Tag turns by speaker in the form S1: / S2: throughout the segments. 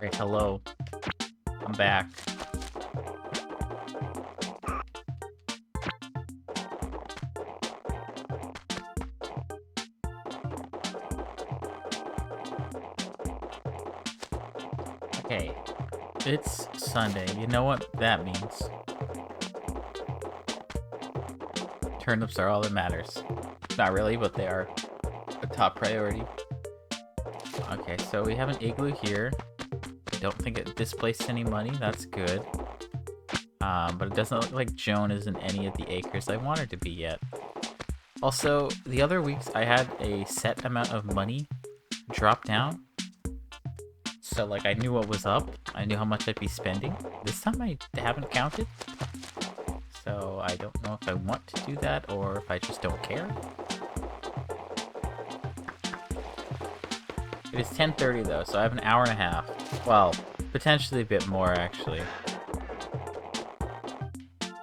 S1: Right, hello. I'm back. Okay, it's Sunday. You know what that means. Turnips are all that matters. Not really, but they are a top priority. Okay, so we have an igloo here. I don't think it displaced any money. That's good. But it doesn't look like Joan is in any of the acres I want her to be yet. Also, the other weeks I had a set amount of money drop down. So, like, I knew what was up. I knew how much I'd be spending. This time I haven't counted. So, I don't know if I want to do that or if I just don't care. It is 10:30 though, so I have an hour and a half. Well, potentially a bit more, actually.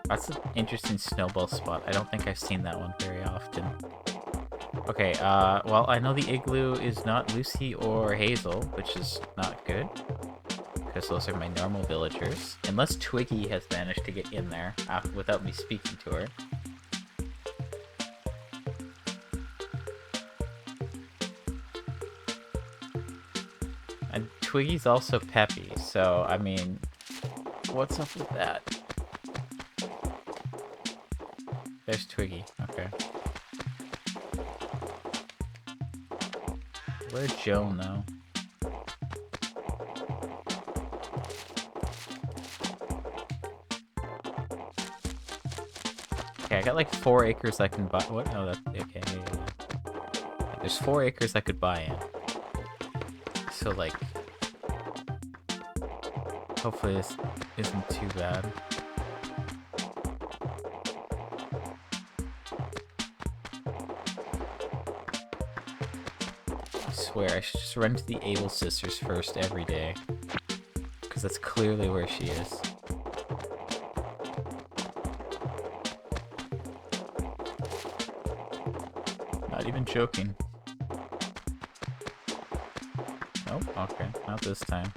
S1: That's an interesting snowball spot. I don't think I've seen that one very often. Okay, well, I know the igloo is not Lucy or Hazel, which is not good. Because those are my normal villagers. Unless Twiggy has managed to get in there without me speaking to her. And Twiggy's also peppy, so, I mean, what's up with that? There's Twiggy, okay. Where's Joan, though? Okay, I got like 4 acres I can buy. What? Oh, that's okay. Yeah. There's 4 acres I could buy in. So, like, hopefully this isn't too bad. I swear, I should just run to the Able Sisters first every day. Because that's clearly where she is. Not even joking. Oh, okay. Not this time.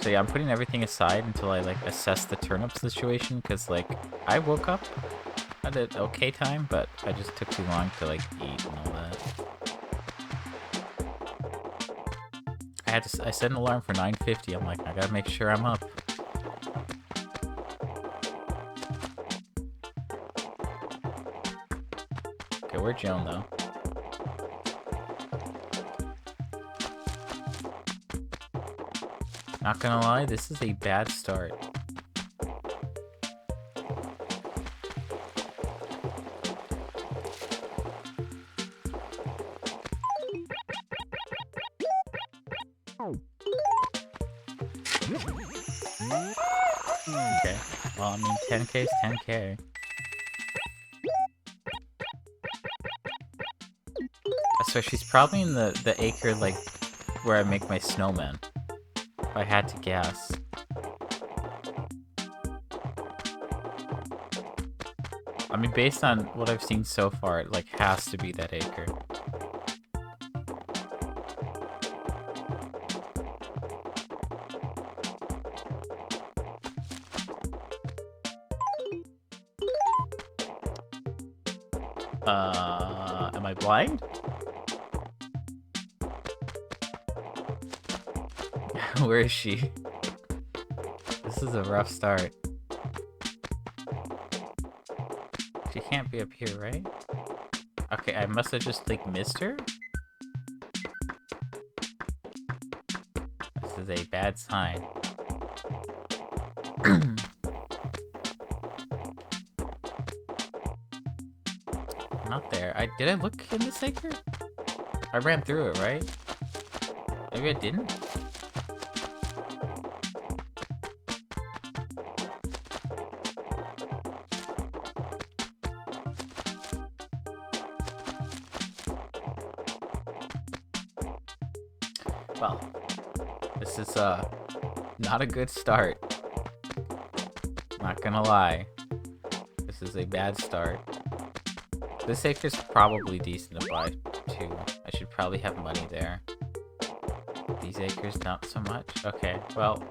S1: So yeah, I'm putting everything aside until I, like, assess the turnip situation, because, like, I woke up at an okay time, but I just took too long to, like, eat and all that. I set an alarm for 9:50. I'm like, I gotta make sure I'm up. Okay, where's Joan, though? Not gonna lie, this is a bad start. Okay, well, I mean, 10k is 10k. So she's probably in the acre, like, where I make my snowman. If I had to guess. I mean, based on what I've seen so far, it, like, has to be that acre. Am I blind? Where is she? This is a rough start. She can't be up here, right? Okay, I must have just, like, missed her? This is a bad sign. Not there. Did I look in this acre? I ran through it, right? Maybe I didn't? Well, this is, not a good start. Not gonna lie. This is a bad start. This acre's probably decent to buy, too. I should probably have money there. These acres, not so much. Okay, well...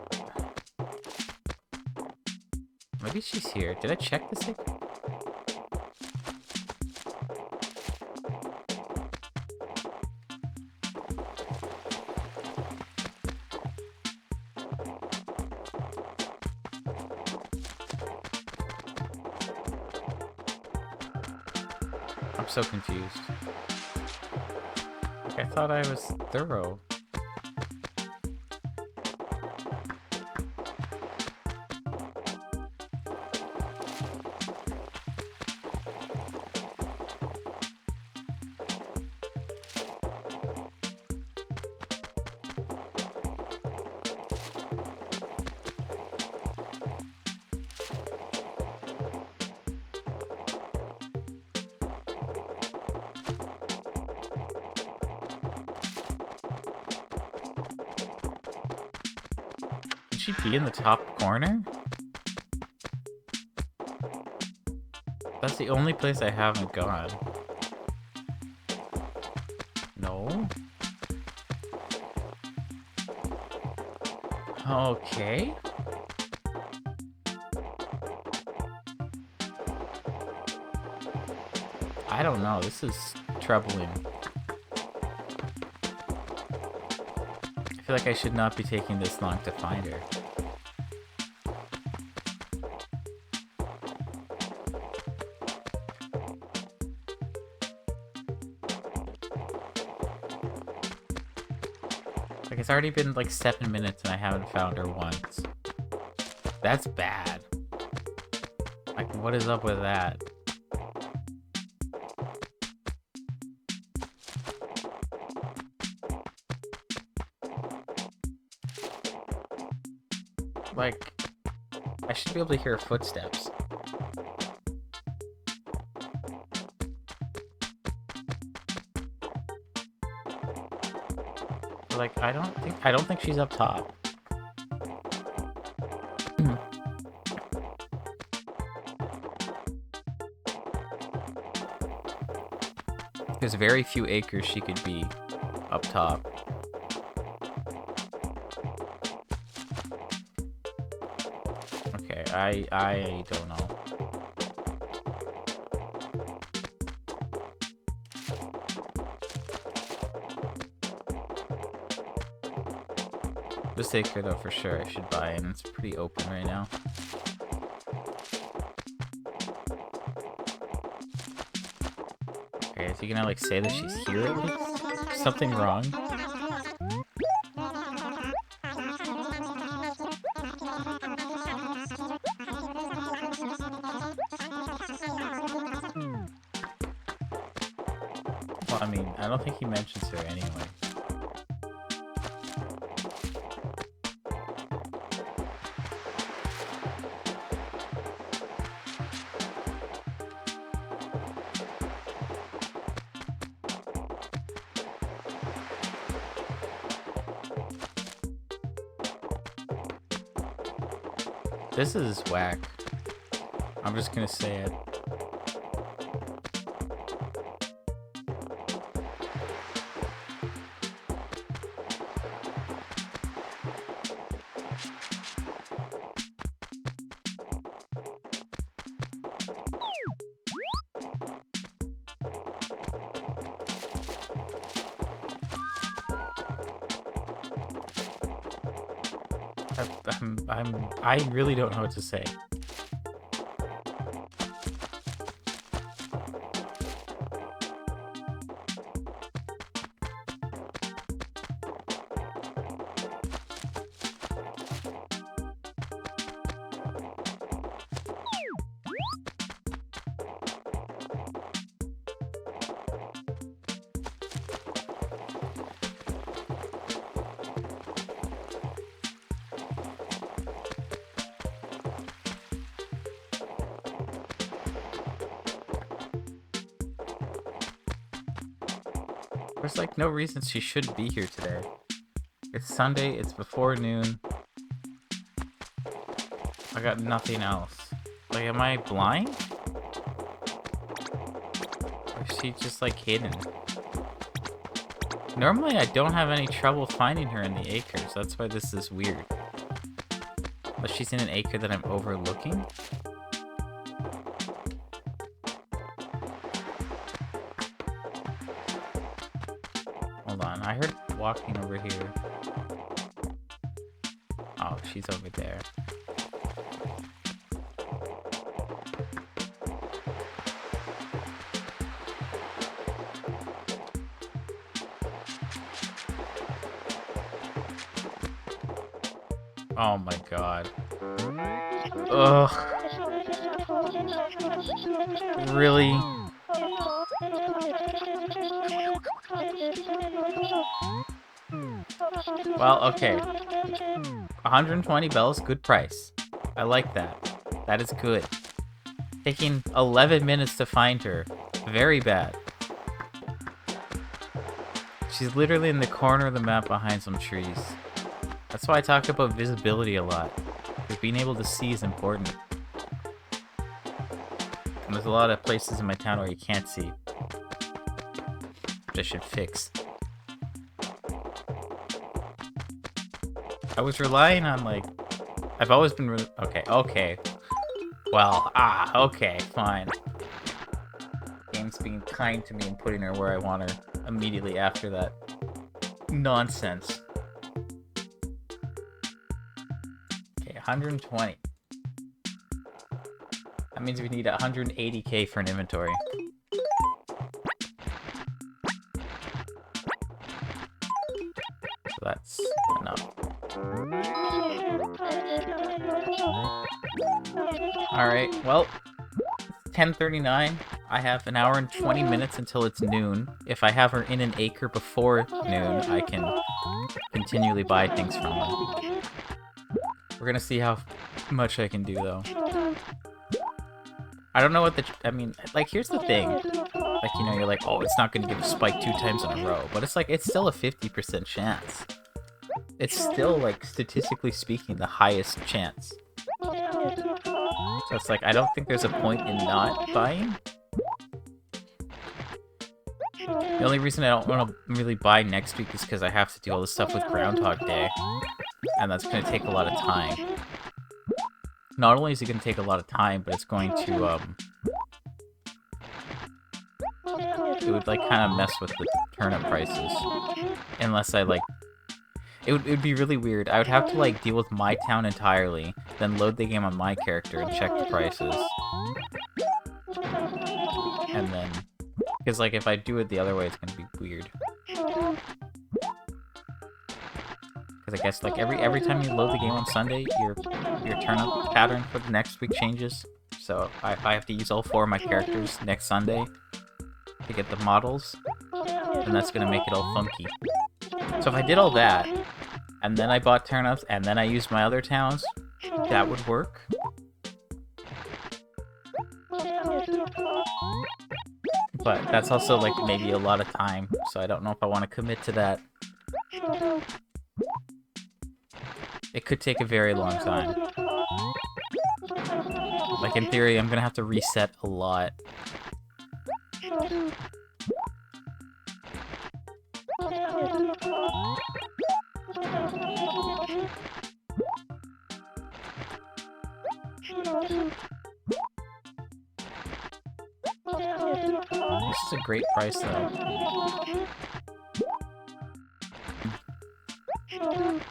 S1: Maybe she's here. Did I check this acre? I'm so confused. Like, I thought I was thorough. Should she be in the top corner? That's the only place I haven't gone. No? Okay. I don't know. This is troubling. I feel like I should not be taking this long to find her. Like, it's already been like 7 minutes and I haven't found her once. That's bad. Like, what is up with that? Like, I should be able to hear footsteps. Like, I don't think she's up top. There's very few acres she could be up top. Okay, I don't know. This acre though, for sure, I should buy, and it's pretty open right now. Okay, is he gonna like say that she's here at least? Something wrong? Well, I mean, I don't think he mentions her anyway. This is whack. I'm just gonna say it. I really don't know what to say. There's like no reason she shouldn't be here today. It's Sunday, it's before noon. I got nothing else. Like, am I blind? Or is she just like hidden? Normally, I don't have any trouble finding her in the acres. That's why this is weird. But she's in an acre that I'm overlooking. Hold on, I heard walking over here. Oh, she's over there. Oh my god. Ugh. Really? Well, okay. 120 bells, good price. I like that. That is good. Taking 11 minutes to find her. Very bad. She's literally in the corner of the map behind some trees. That's why I talk about visibility a lot. Because being able to see is important. And there's a lot of places in my town where you can't see. Which I should fix. I was relying on, like... I've always been okay. Well, okay, fine. Game's being kind to me and putting her where I want her immediately after that nonsense. Okay, 120. That means we need 180k for an inventory. So that's enough. Alright, well, it's 10:39. I have an hour and 20 minutes until it's noon. If I have her in an acre before noon, I can continually buy things from her. We're gonna see how much I can do, though. I don't know what I mean, like, here's the thing. Like, you know, you're like, oh, it's not gonna give a spike 2 times in a row. But it's like, it's still a 50% chance. It's still, like, statistically speaking, the highest chance. So it's like, I don't think there's a point in not buying. The only reason I don't want to really buy next week is because I have to do all this stuff with Groundhog Day. And that's going to take a lot of time. Not only is it going to take a lot of time, but it's going to, it would, like, kind of mess with the turnip prices. Unless I, like... It would be really weird. I would have to, like, deal with my town entirely, then load the game on my character and check the prices. And then... Because, like, if I do it the other way, it's gonna be weird. Because I guess, like, every time you load the game on Sunday, your turnip pattern for the next week changes. So I have to use all 4 of my characters next Sunday to get the models. And that's gonna make it all funky. So if I did all that, and then I bought turnips, and then I used my other towns, that would work. But that's also, like, maybe a lot of time, so I don't know if I want to commit to that. It could take a very long time. Like, in theory, I'm gonna have to reset a lot. This is a great price, though.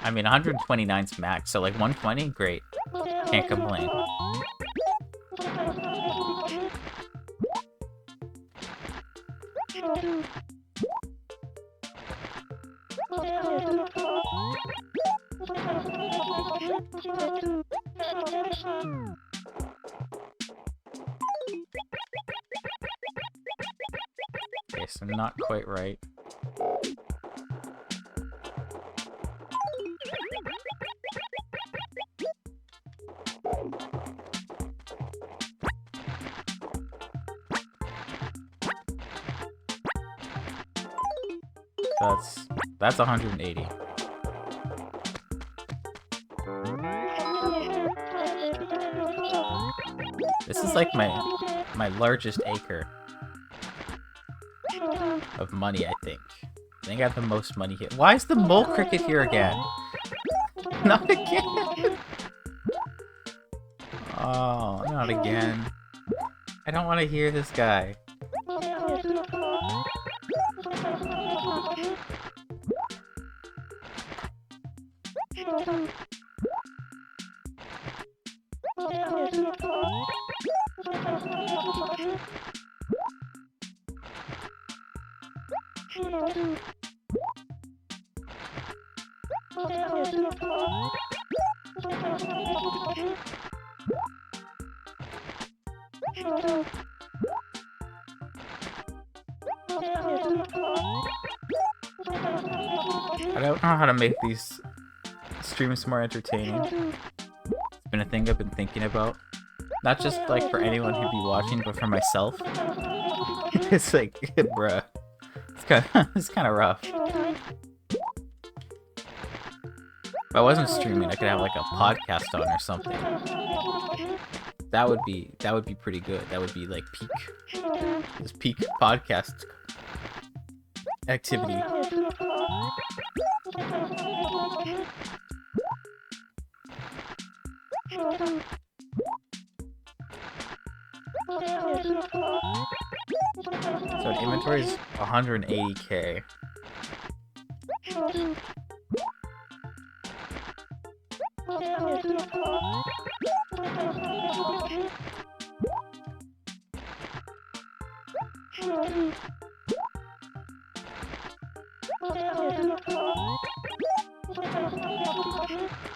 S1: I mean, 129's max, so like 120, great. Can't complain. Okay, so not quite right. That's 180. This is like my largest acre of money, I think. I think I have the most money here. Why is the mole cricket here again? Not again! Oh, not again. I don't want to hear this guy. I don't know how to make these streams more entertaining. It's been a thing I've been thinking about. Not just like for anyone who'd be watching, but for myself. It's like, bruh. It's kind of rough. If I wasn't streaming, I could have like a podcast on or something. That would be pretty good. That would be like peak podcast activity. So the inventory is 180k.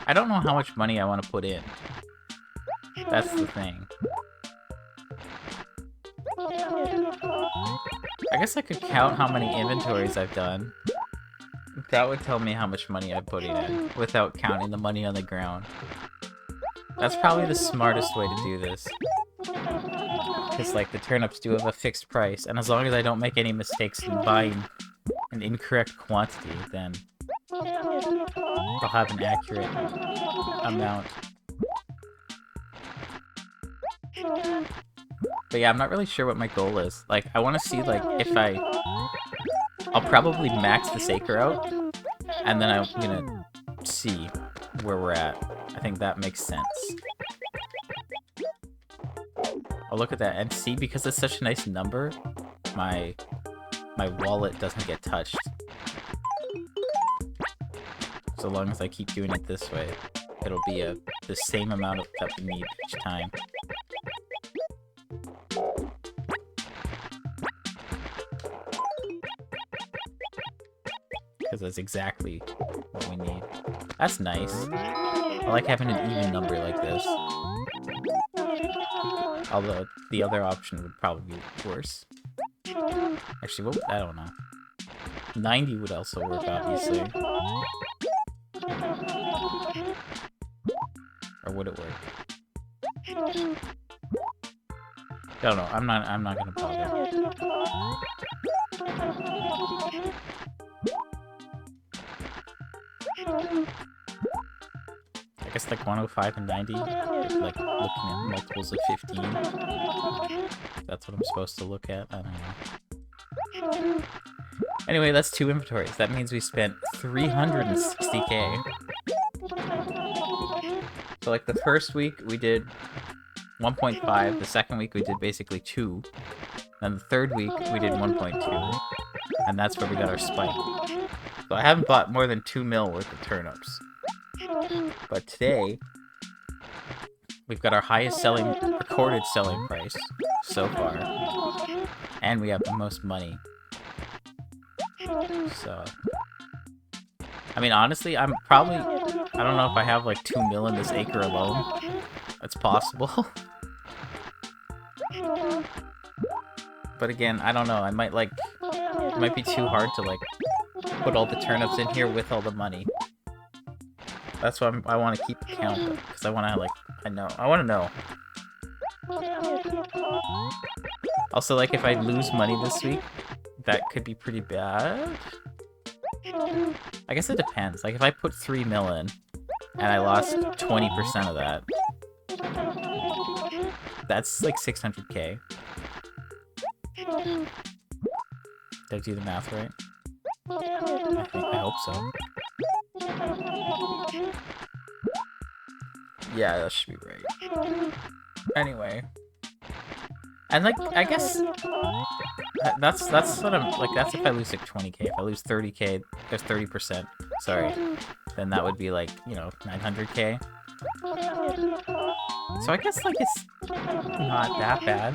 S1: I don't know how much money I want to put in. That's the thing. I guess I could count how many inventories I've done. That would tell me how much money I'm putting in, without counting the money on the ground. That's probably the smartest way to do this. Because, like, the turnips do have a fixed price, and as long as I don't make any mistakes in buying an incorrect quantity, then I'll have an accurate amount. But yeah, I'm not really sure what my goal is. Like, I want to see, like, if I'll probably max this acre out, and then I'm gonna see where we're at. I think that makes sense. I'll look at that and see, because it's such a nice number, my wallet doesn't get touched. So long as I keep doing it this way, it'll be the same amount that we need each time. Because that's exactly what we need. That's nice. I like having an even number like this. Although, the other option would probably be worse. Actually, I don't know. 90 would also work, obviously. Or would it work? I don't know. I'm not gonna bother. I guess like 105 and 90, like looking at multiples of 15. That's what I'm supposed to look at. I don't know. Anyway, that's 2 inventories. That means we spent 360k. So like the first week we did 1.5, the second week we did basically 2, then the third week we did 1.2, and that's where we got our spike. So I haven't bought more than 2 mil worth of turnips. But today, we've got our highest recorded selling price so far. And we have the most money. So, I mean, honestly, I don't know if I have like 2 mil in this acre alone. It's possible. But again, I don't know. It might be too hard to like put all the turnips in here with all the money. That's why I want to keep the count, because I want to know. Also, like, if I lose money this week, that could be pretty bad. I guess it depends. Like, if I put 3 mil in, and I lost 20% of that, that's like 600k. Did I do the math right? I hope so. Yeah, that should be right. Anyway. And like, I guess that's what I'm like. That's if I lose like 20k. If I lose 30k, there's 30%. Sorry, then that would be like 900k. So I guess like it's not that bad,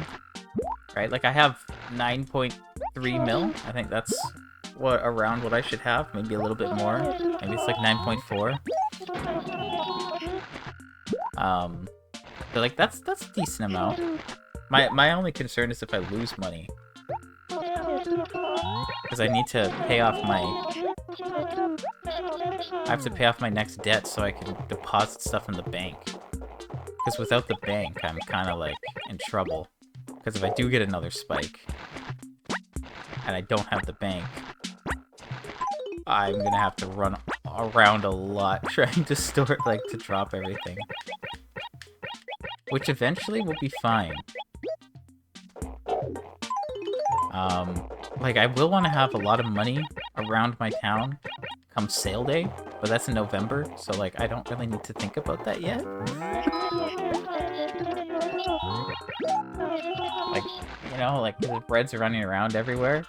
S1: right? Like I have 9.3 mil. I think that's around what I should have. Maybe a little bit more. Maybe it's like 9.4. But like that's a decent amount. My only concern is if I lose money. Because I need to pay off I have to pay off my next debt so I can deposit stuff in the bank. Because without the bank, I'm kind of like in trouble. Because if I do get another spike, and I don't have the bank, I'm gonna have to run around a lot trying to store, like, to drop everything. Which eventually will be fine. Like, I will want to have a lot of money around my town come sale day, but that's in November, so, like, I don't really need to think about that yet. Like, like, the breads are running around everywhere.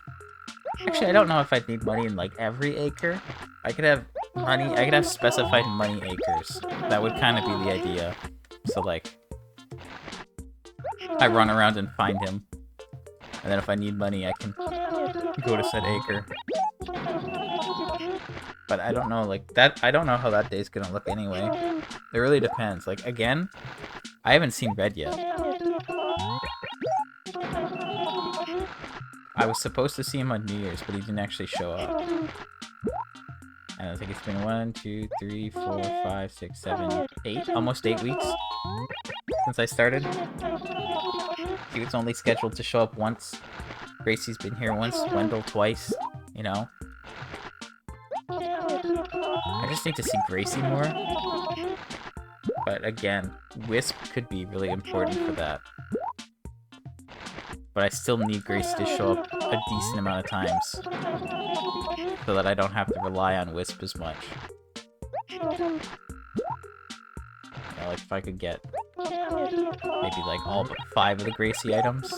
S1: Actually, I don't know if I'd need money in, like, every acre. I could have specified money acres. That would kind of be the idea. So, like, I run around and find him. And then if I need money, I can go to said acre. But I don't know, like, I don't know how that day's gonna look anyway. It really depends. Like, again, I haven't seen Red yet. I was supposed to see him on New Year's, but he didn't actually show up. And I think it's been 1, 2, 3, 4, 5, 6, 7, 8, almost 8 weeks since I started. He was only scheduled to show up once. Gracie's been here once, Wendell twice, I just need to see Gracie more. But again, Wisp could be really important for that. But I still need Gracie to show up a decent amount of times so that I don't have to rely on Wisp as much. Like if I could get maybe like all but 5 of the Gracie items,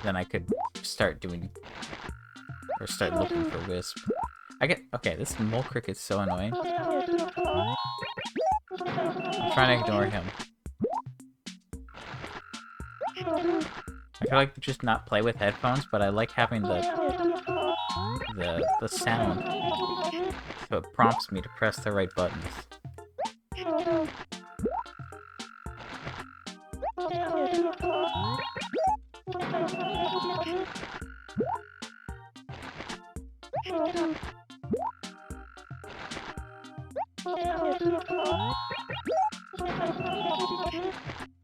S1: then I could start looking for Wisp. Okay, this mole cricket's so annoying. I'm trying to ignore him. I feel like just not play with headphones, but I like having the sound, so it prompts me to press the right buttons.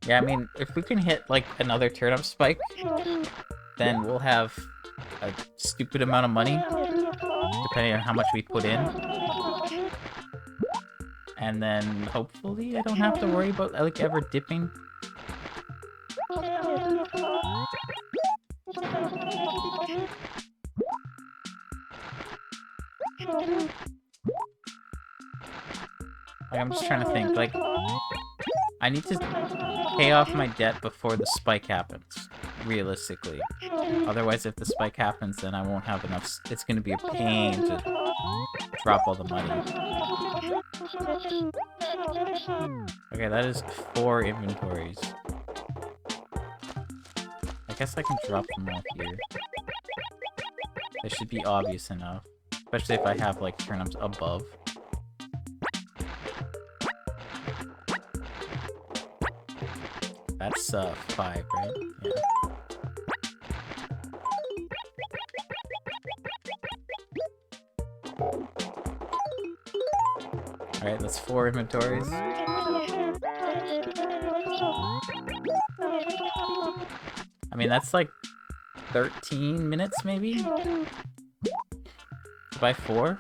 S1: Yeah, I mean, if we can hit, like, another turnip spike, then we'll have a stupid amount of money, depending on how much we put in. And then, hopefully, I don't have to worry about, like, ever dipping. Like, I'm just trying to think, like, I need to pay off my debt before the spike happens, realistically. Otherwise, if the spike happens, then I won't have enough. It's going to be a pain to drop all the money. Okay, that is 4 inventories. I guess I can drop them all here. This should be obvious enough, especially if I have, like, turnips above. That's 5, right? Yeah. Alright, that's 4 inventories. I mean, that's like 13 minutes, maybe? By 4?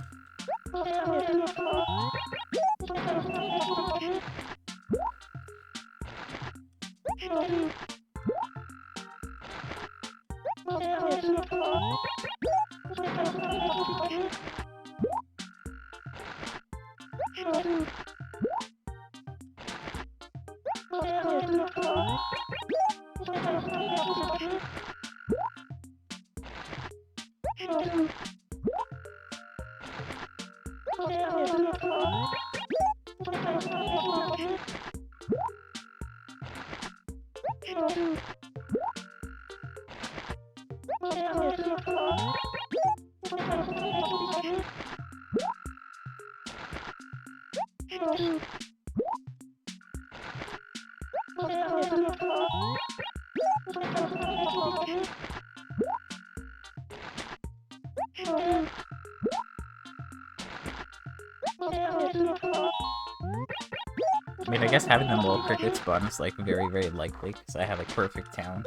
S1: I mean, I guess having the mole cricket spawn is like very, very likely because I have a perfect town.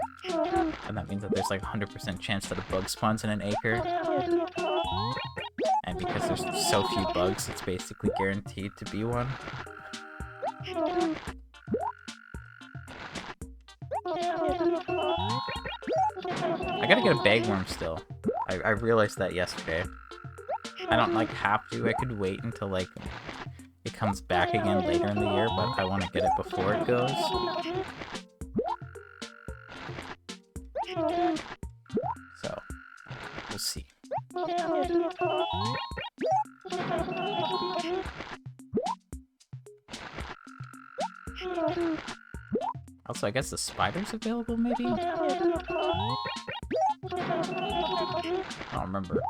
S1: And that means that there's like 100% chance that a bug spawns in an acre. And because there's so few bugs, it's basically guaranteed to be one. I gotta get a bagworm still. I realized that yesterday. I don't like have to. I could wait until like it comes back again later in the year, but I want to get it before it goes. So, we'll see. Also, I guess the spider's available, maybe? I don't remember.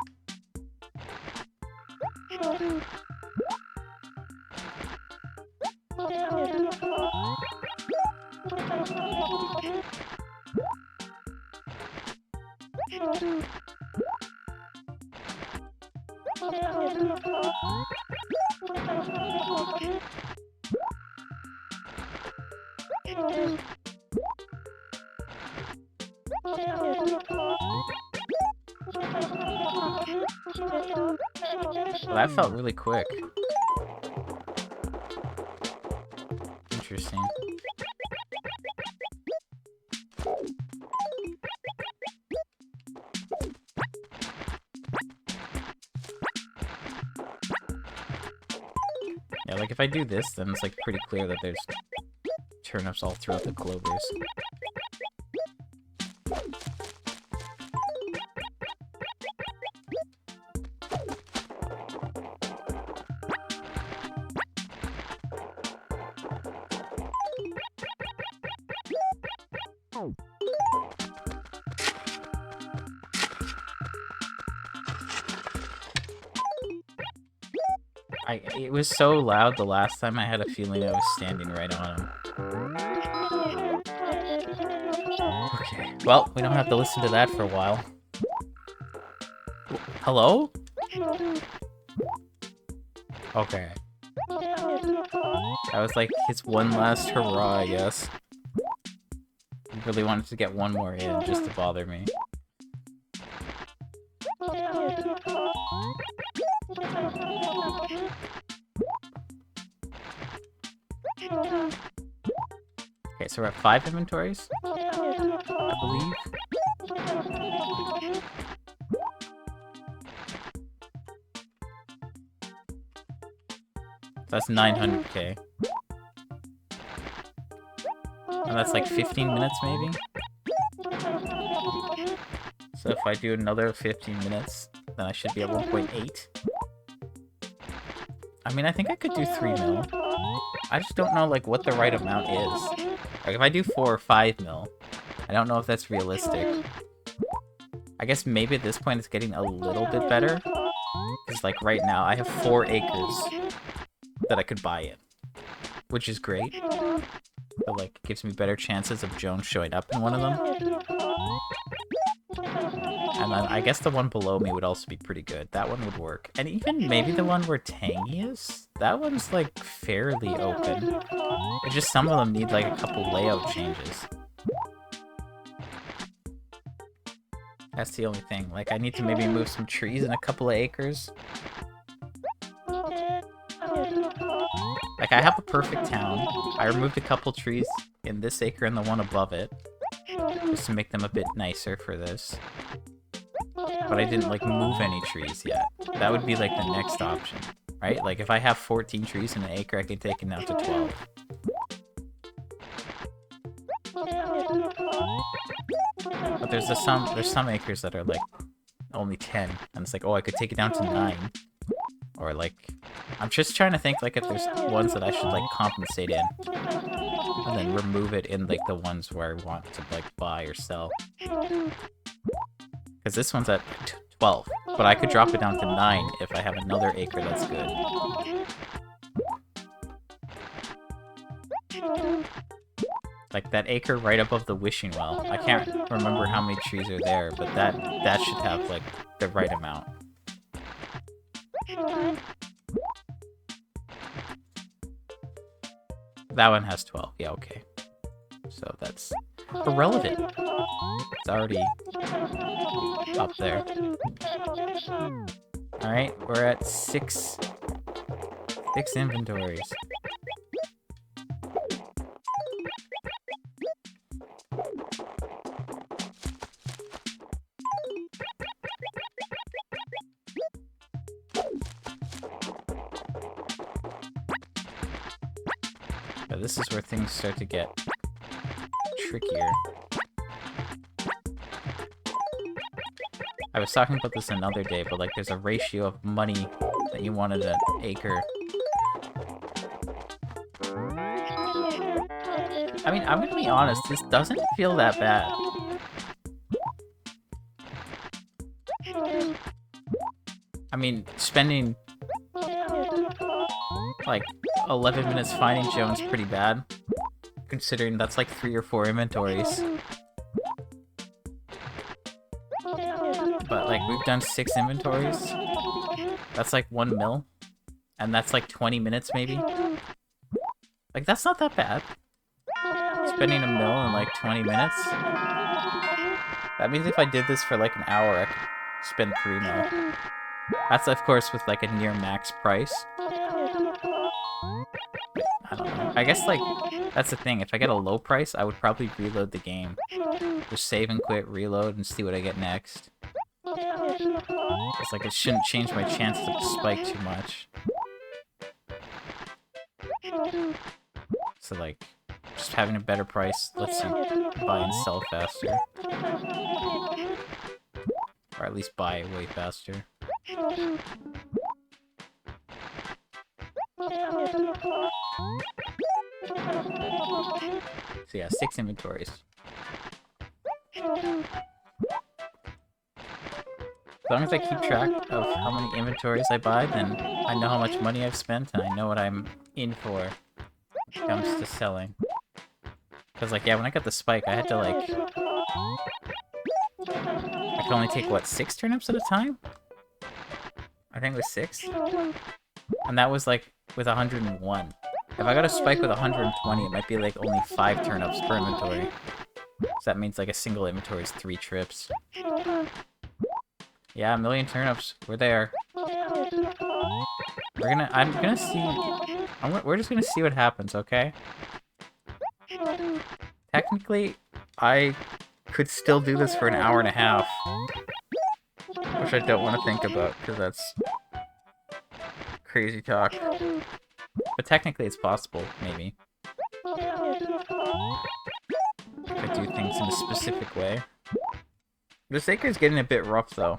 S1: Well, that felt really quick. Interesting. Yeah, like if I do this, then it's like pretty clear that there's turnips all throughout the clovers. It was so loud the last time I had a feeling I was standing right on him. Okay, well, we don't have to listen to that for a while. Hello? Okay. That was like his one last hurrah, I guess. He really wanted to get one more in just to bother me. Okay, so we're at 5 inventories, I believe. That's 900k. And that's like 15 minutes, maybe? So if I do another 15 minutes, then I should be at 1.8. I mean, I think I could do 3 mil. I just don't know, like, what the right amount is. Like, if I do 4 or 5 mil, I don't know if that's realistic. I guess maybe at this point it's getting a little bit better. Because, like, right now, I have 4 acres that I could buy in. Which is great. But, like, it gives me better chances of Jones showing up in one of them. And then I guess the one below me would also be pretty good. That one would work. And even maybe the one where Tangy is? That one's, like, fairly open. It's just some of them need, like, a couple layout changes. That's the only thing. Like, I need to maybe move some trees in a couple of acres. Like, I have a perfect town. I removed a couple trees in this acre and the one above it. Just to make them a bit nicer for this. But I didn't, like, move any trees yet. That would be, like, the next option. Right? Like, if I have 14 trees in an acre, I can take it down to 12. But there's some acres that are, like, only 10. And it's like, oh, I could take it down to 9. Or like, I'm just trying to think like if there's ones that I should like compensate in. And then remove it in like the ones where I want to like buy or sell. Because this one's at 12. But I could drop it down to 9 if I have another acre that's good. Like that acre right above the wishing well. I can't remember how many trees are there, but that should have like the right amount. That one has 12. Yeah, okay. So that's irrelevant. It's already up there. Alright, we're at 6 inventories. But this is where things start to get trickier. I was talking about this another day, but like there's a ratio of money that you wanted an acre. I mean, I'm gonna be honest, this doesn't feel that bad. I mean, spending like 11 minutes finding Joan's pretty bad, considering that's like 3 or 4 inventories. But like we've done 6 inventories. That's like 1 mil, and that's like 20 minutes maybe. Like that's not that bad. Spending 1 mil in like 20 minutes. That means if I did this for like an hour, I could spend 3 mil. That's of course with like a near max price. I don't know. I guess like that's the thing. If I get a low price, I would probably reload the game. Just save and quit, reload, and see what I get next. It's like it shouldn't change my chance to spike too much. So like, just having a better price lets you buy and sell faster. Or at least buy way faster. So yeah, 6 inventories. As long as I keep track of how many inventories I buy, then I know how much money I've spent, and I know what I'm in for when it comes to selling. Because, like, yeah, when I got the spike, I had to, like... I could only take, what, 6 turnips at a time? I think it was 6. And that was, like, with 101. If I got a spike with 120, it might be, like, only 5 turnips per inventory. So that means, like, a single inventory is 3 trips. Yeah, 1 million turnips. We're there. We're just gonna see what happens, okay? Technically, I could still do this for an hour and a half. Which I don't want to think about, because that's crazy talk. But technically it's possible, maybe. If I do things in a specific way. This acre is getting a bit rough, though.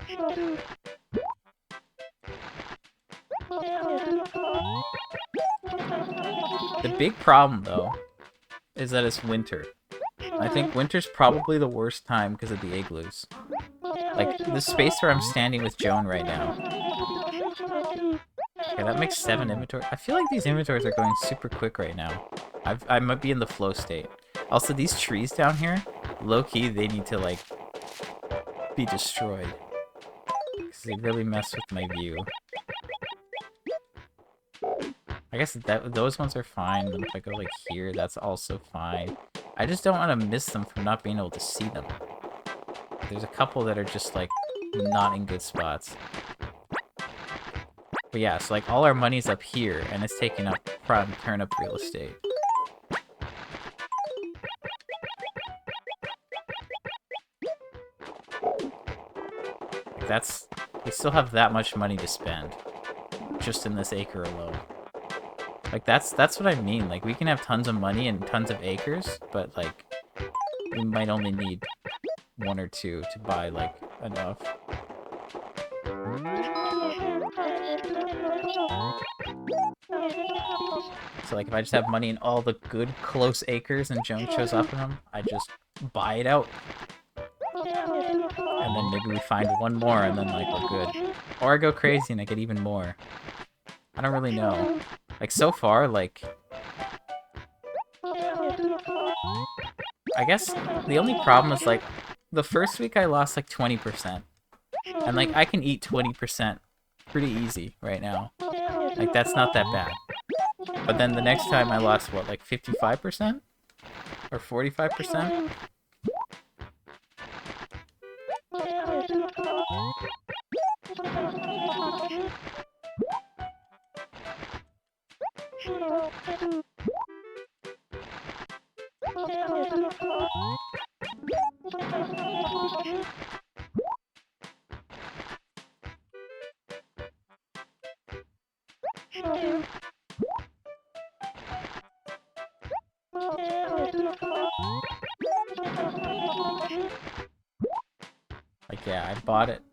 S1: The big problem, though, is that it's winter. I think winter's probably the worst time because of the igloos. Like, the space where I'm standing with Joan right now. Okay, that makes 7 inventory. I feel like these inventories are going super quick right now. I might be in the flow state. Also, these trees down here, low-key, they need to, like, be destroyed. Because they really mess with my view. I guess those ones are fine, and if I go, like, here, that's also fine. I just don't want to miss them from not being able to see them. There's a couple that are just, like, not in good spots. But yeah, so, like, all our money's up here, and it's taking up prime turnip real estate. We still have that much money to spend. Just in this acre alone. Like, that's what I mean. Like, we can have tons of money and tons of acres, but, like, we might only need 1 or 2 to buy, like, enough. So like if I just have money in all the good close acres and Joan shows up in them, I just buy it out. And then maybe we find one more and then like we're good. Or I go crazy and I get even more. I don't really know. Like so far, like... I guess the only problem is like the first week I lost like 20%. And like I can eat 20% pretty easy right now. Like that's not that bad. But then the next time I lost what, like 55%? Or 45%? Like, yeah, I bought it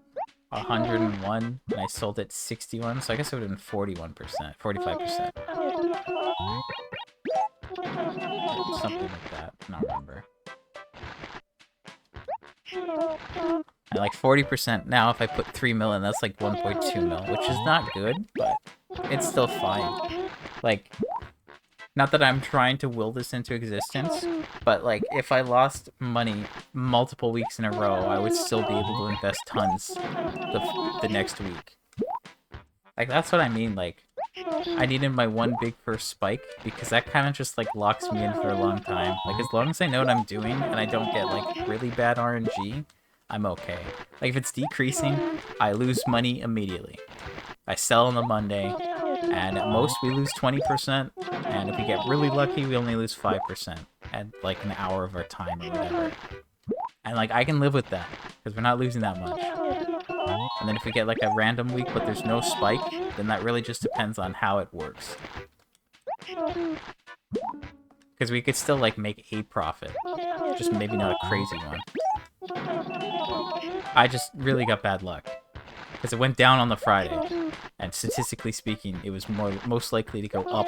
S1: 101 and I sold it 61, so I guess it would have been 41%, 45%. Something like that, I don't remember. And like 40% now, if I put 3 mil in, that's like 1.2 mil, which is not good, but it's still fine. Like, not that I'm trying to will this into existence, but like if I lost money multiple weeks in a row, I would still be able to invest tons the next week. Like that's what I mean, like I needed my one big first spike because that kind of just like locks me in for a long time. Like as long as I know what I'm doing and I don't get like really bad RNG, I'm okay. Like if it's decreasing, I lose money immediately. I sell on the Monday, and at most we lose 20%, and if we get really lucky, we only lose 5% at like an hour of our time or whatever. And like I can live with that, because we're not losing that much. And then if we get like a random week but there's no spike, then that really just depends on how it works. Because we could still like make a profit, just maybe not a crazy one. I just really got bad luck. Because it went down on the Friday, and statistically speaking, it was most likely to go up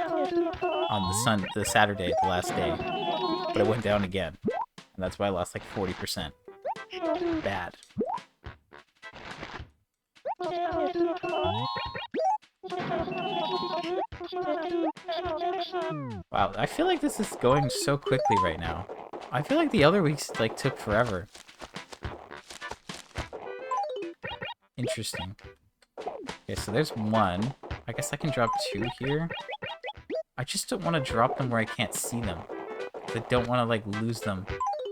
S1: on the Saturday, the last day, but it went down again, and that's why I lost like 40%. Bad. Wow, I feel like this is going so quickly right now. I feel like the other weeks like took forever. Interesting. Okay, so there's one. I guess I can drop 2 here. I just don't want to drop them where I can't see them. I don't want to like lose them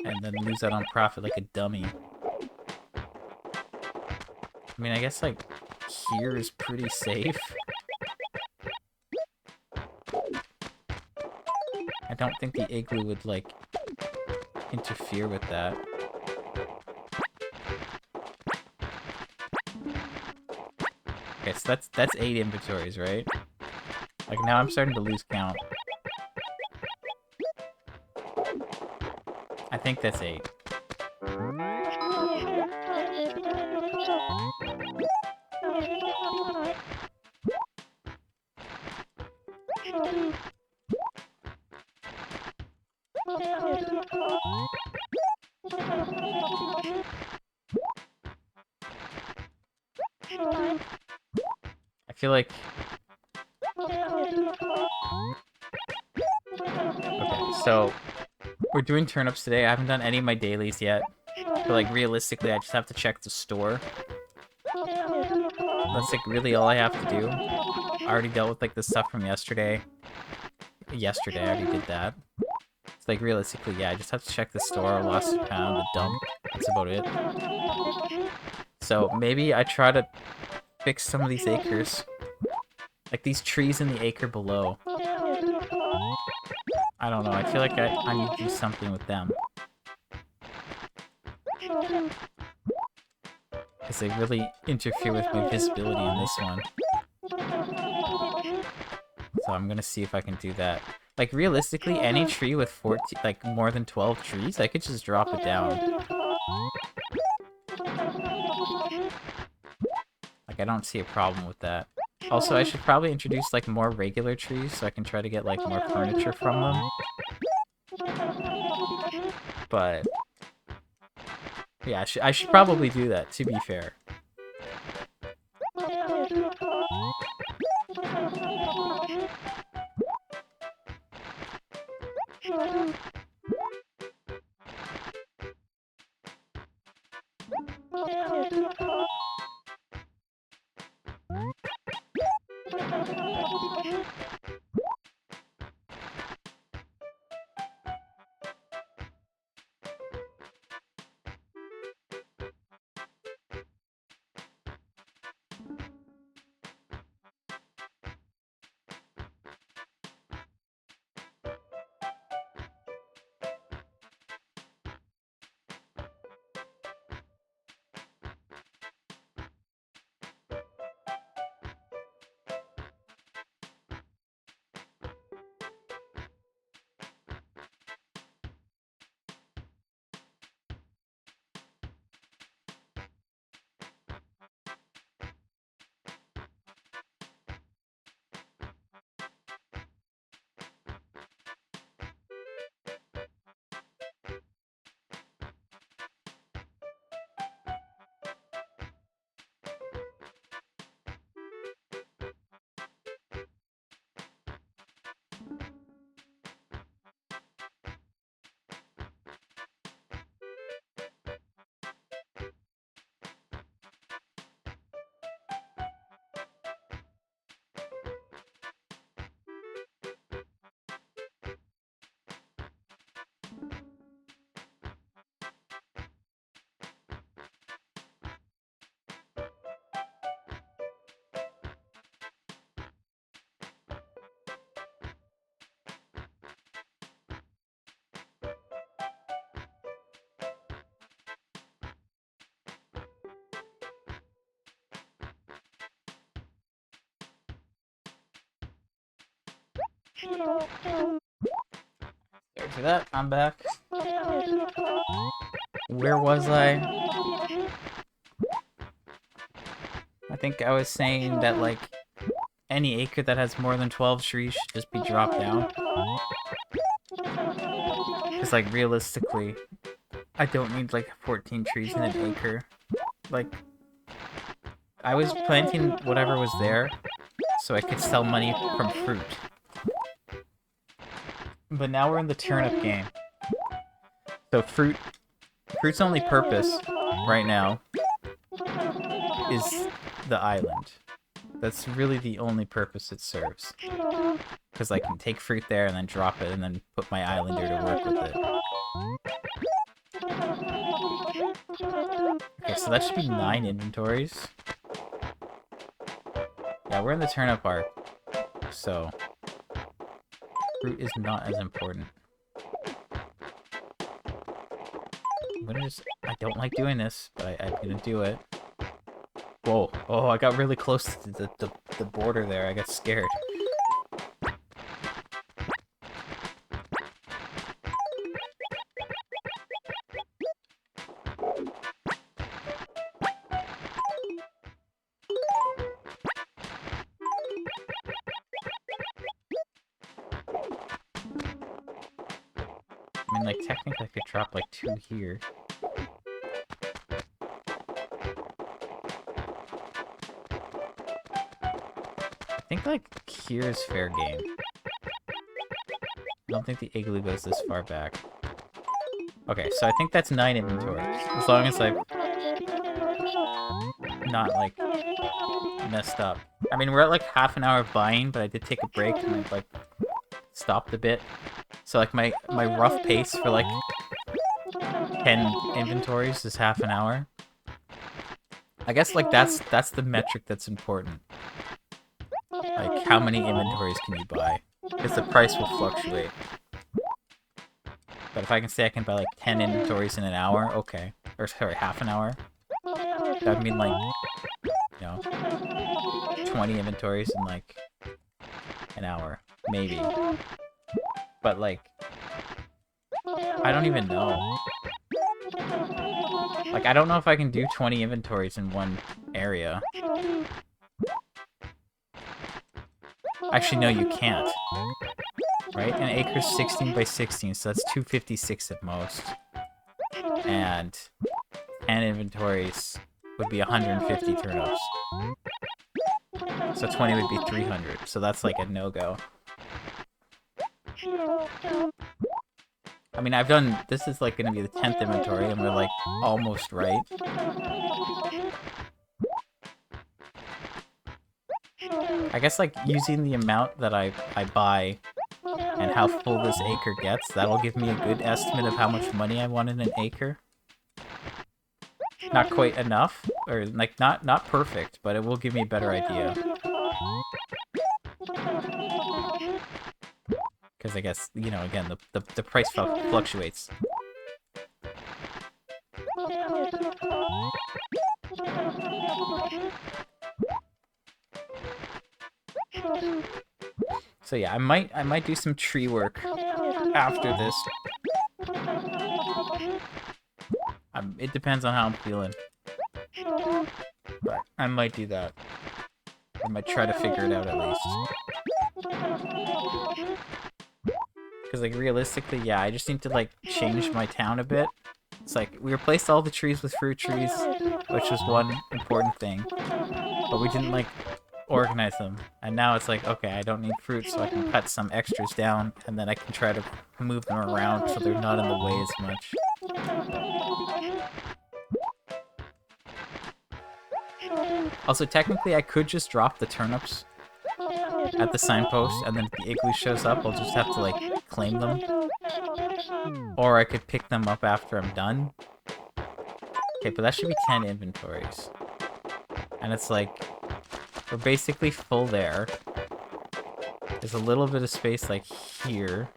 S1: and then lose out on profit like a dummy. I mean, I guess like here is pretty safe. I don't think the igloo would like interfere with that. Okay, so that's 8 inventories, right? Like now I'm starting to lose count. I think that's 8. I feel like... Okay, so we're doing turnips today. I haven't done any of my dailies yet. But like realistically, I just have to check the store. That's like really all I have to do. I already dealt with like the stuff from yesterday. Yesterday, I already did that. It's like realistically, yeah, I just have to check the store, lost a pound, the dump. That's about it. So maybe I try to fix some of these acres. Like these trees in the acre below. I don't know, I feel like I need to do something with them. Because they really interfere with my visibility in this one. So I'm gonna see if I can do that. Like realistically, any tree with 14, like more than 12 trees, I could just drop it down. Like Like, I don't see a problem with that. Also, I should probably introduce, like, more regular trees so I can try to get, like, more furniture from them. But yeah, I should probably do that, to be fair. After that, I'm back. Where was I? I think I was saying that, like, any acre that has more than 12 trees should just be dropped down. Because, like, realistically, I don't need, like, 14 trees in an acre. Like, I was planting whatever was there so I could sell money from fruit. But now we're in the turnip game. So fruit's only purpose right now is the island. That's really the only purpose it serves. Because I can take fruit there and then drop it and then put my islander to work with it. Okay, so that should be 9 inventories. Yeah, we're in the turnip arc. So fruit is not as important. I don't like doing this, but I'm gonna do it. Whoa. Oh, I got really close to the border there. I got scared. I mean, like, technically I could drop, like, 2 here. I think, like, here is fair game. I don't think the igloo goes this far back. Okay, so I think that's 9 inventories. As long as I've not, like, messed up. I mean, we're at, like, half an hour of buying, but I did take a break and I, like, stopped a bit. So, like, my rough pace for, like, 10 inventories is half an hour. I guess, like, that's the metric that's important. Like, how many inventories can you buy? Because the price will fluctuate. But if I can say I can buy, like, 10 inventories in an hour, okay. Or, sorry, half an hour. That would mean, like, you know, 20 inventories in, like, an hour. Maybe. But, like, I don't even know. Like, I don't know if I can do 20 inventories in area. Actually, no, you can't. Right? An acre's 16 by 16, so that's 256 at most. And 10 inventories would be 150 turnips. So 20 would be 300, so that's like a no-go. I mean, I've done... This is like gonna be the 10th inventory, and we're like almost right. I guess like using the amount that I buy and how full this acre gets, that'll give me a good estimate of how much money I want in an acre. Not quite enough, or like not perfect, but it will give me a better idea. Because I guess, you know, again, the price fluctuates. So yeah, I might do some tree work after this. It depends on how I'm feeling. But I might do that. I might try to figure it out at least. Because, like, realistically, yeah, I just need to, like, change my town a bit. It's like, we replaced all the trees with fruit trees, which was one important thing. But we didn't, like, organize them. And now it's like, okay, I don't need fruit, so I can cut some extras down, and then I can try to move them around so they're not in the way as much. Also, technically, I could just drop the turnips at the signpost, and then if the igloo shows up, I'll just have to, like, claim them. Or I could pick them up after I'm done. Okay, but that should be 10 inventories. And it's like, we're basically full there. There's a little bit of space, like, here.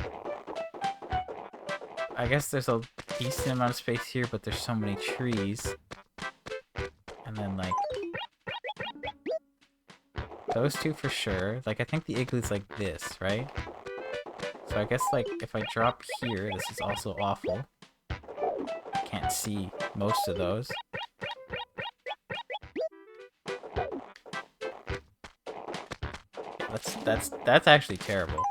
S1: I guess there's a decent amount of space here, but there's so many trees. And then, like... those two for sure. Like, I think the igloo's like this, right? So I guess, like, if I drop here, this is also awful. I can't see most of those. That's actually terrible.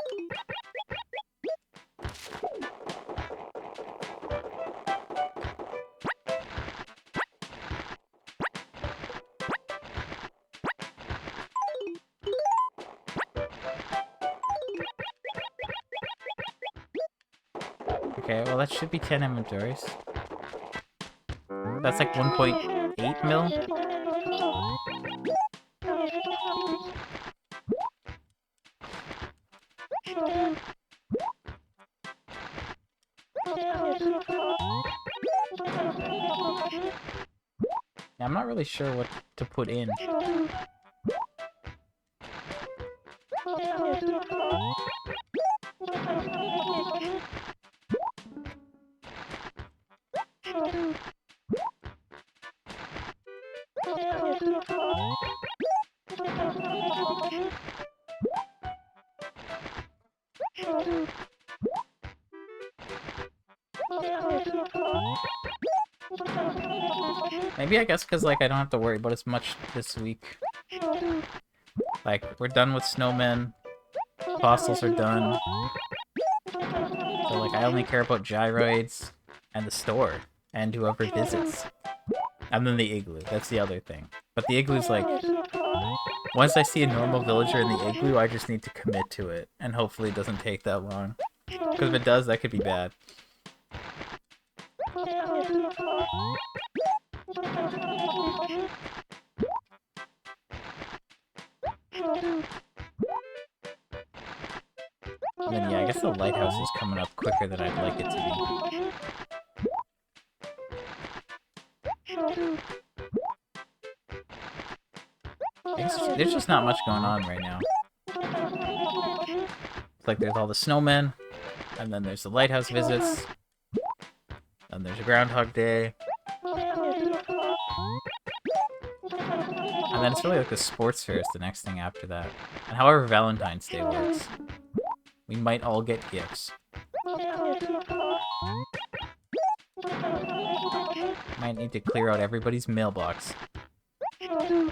S1: Okay, well that should be 10 inventories. That's like 1.8 mil? Yeah, I'm not really sure what to put in. Maybe I guess because, like, I don't have to worry about as much this week. Like, we're done with snowmen. Fossils are done. So, like, I only care about gyroids and the store and whoever visits. And then the igloo. That's the other thing. But the igloo's like... once I see a normal villager in the igloo, I just need to commit to it. And hopefully it doesn't take that long. Because if it does, that could be bad. And then, yeah, I guess the lighthouse is coming up quicker than I'd like it to be. There's just not much going on right now. It's like there's all the snowmen, and then there's the lighthouse visits, and there's a Groundhog Day. And then it's really like the sports fair is the next thing after that. And however Valentine's Day works. We might all get gifts. Might need to clear out everybody's mailbox. I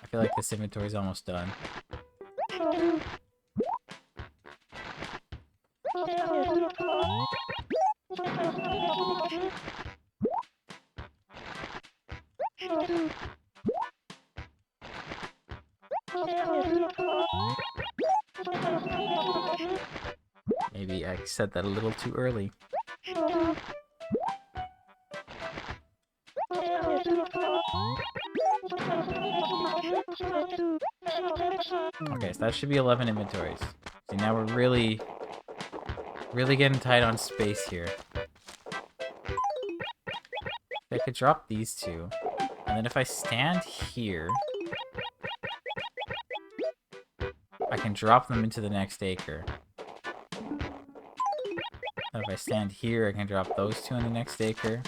S1: feel like this inventory is almost done. Maybe I said that a little too early. Okay, so that should be 11 inventories. See, now we're really getting tight on space here. I could drop these two, and then if I stand here, I can drop them into the next acre. And if I stand here, I can drop those two in the next acre.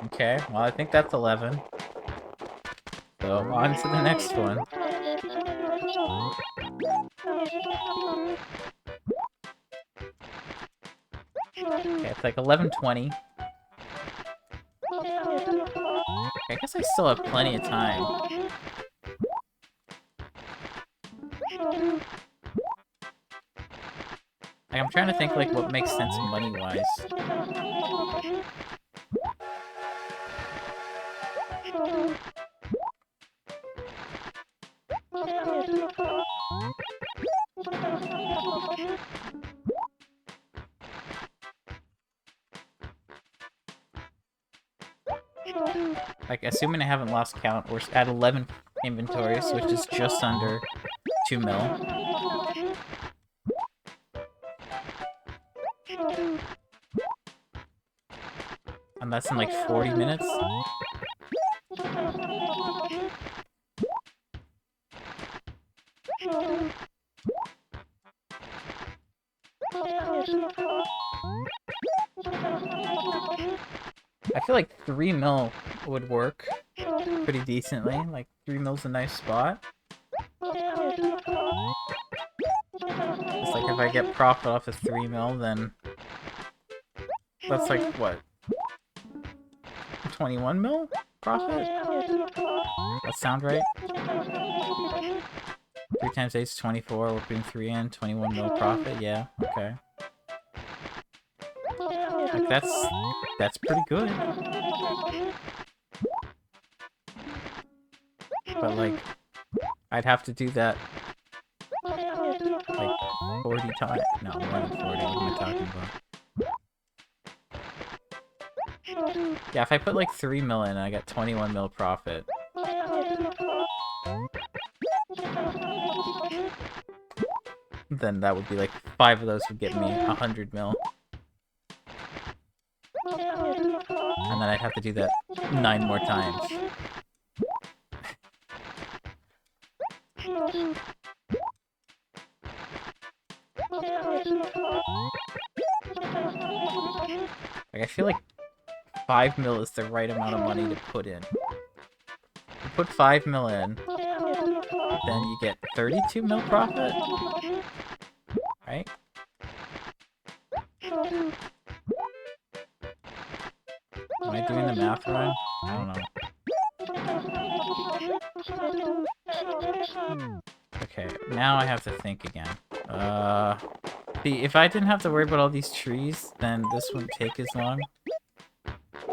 S1: Okay, well I think that's 11. So on to the next one. Okay, it's like 11:20. I guess I still have plenty of time. Like, I'm trying to think like what makes sense money-wise. Like, assuming I haven't lost count, we're at 11 inventories, which is just under 2 mil. And that's in like 40 minutes. I feel like 3 mil would work pretty decently. Like, 3 mil's a nice spot. It's like if I get profit off of 3 mil, then that's like, what? 21 mil profit? That sound right? 3 times 8 is 24, we're putting 3 in, 21 mil profit, yeah, okay. Like, that's pretty good. But, like, I'd have to do that, like, 40 times. No, more than 40, what am I talking about? Yeah, if I put, like, 3 mil in, I got 21 mil profit. Then that would be, like, 5 of those would get me 100 mil. And then I'd have to do that 9 more times. Like, I feel like 5 mil is the right amount of money to put in. You put 5 mil in, then you get 32 mil profit? Right? Am I doing the math wrong? I don't know. Okay, now I have to think again. See, if I didn't have to worry about all these trees, then this wouldn't take as long.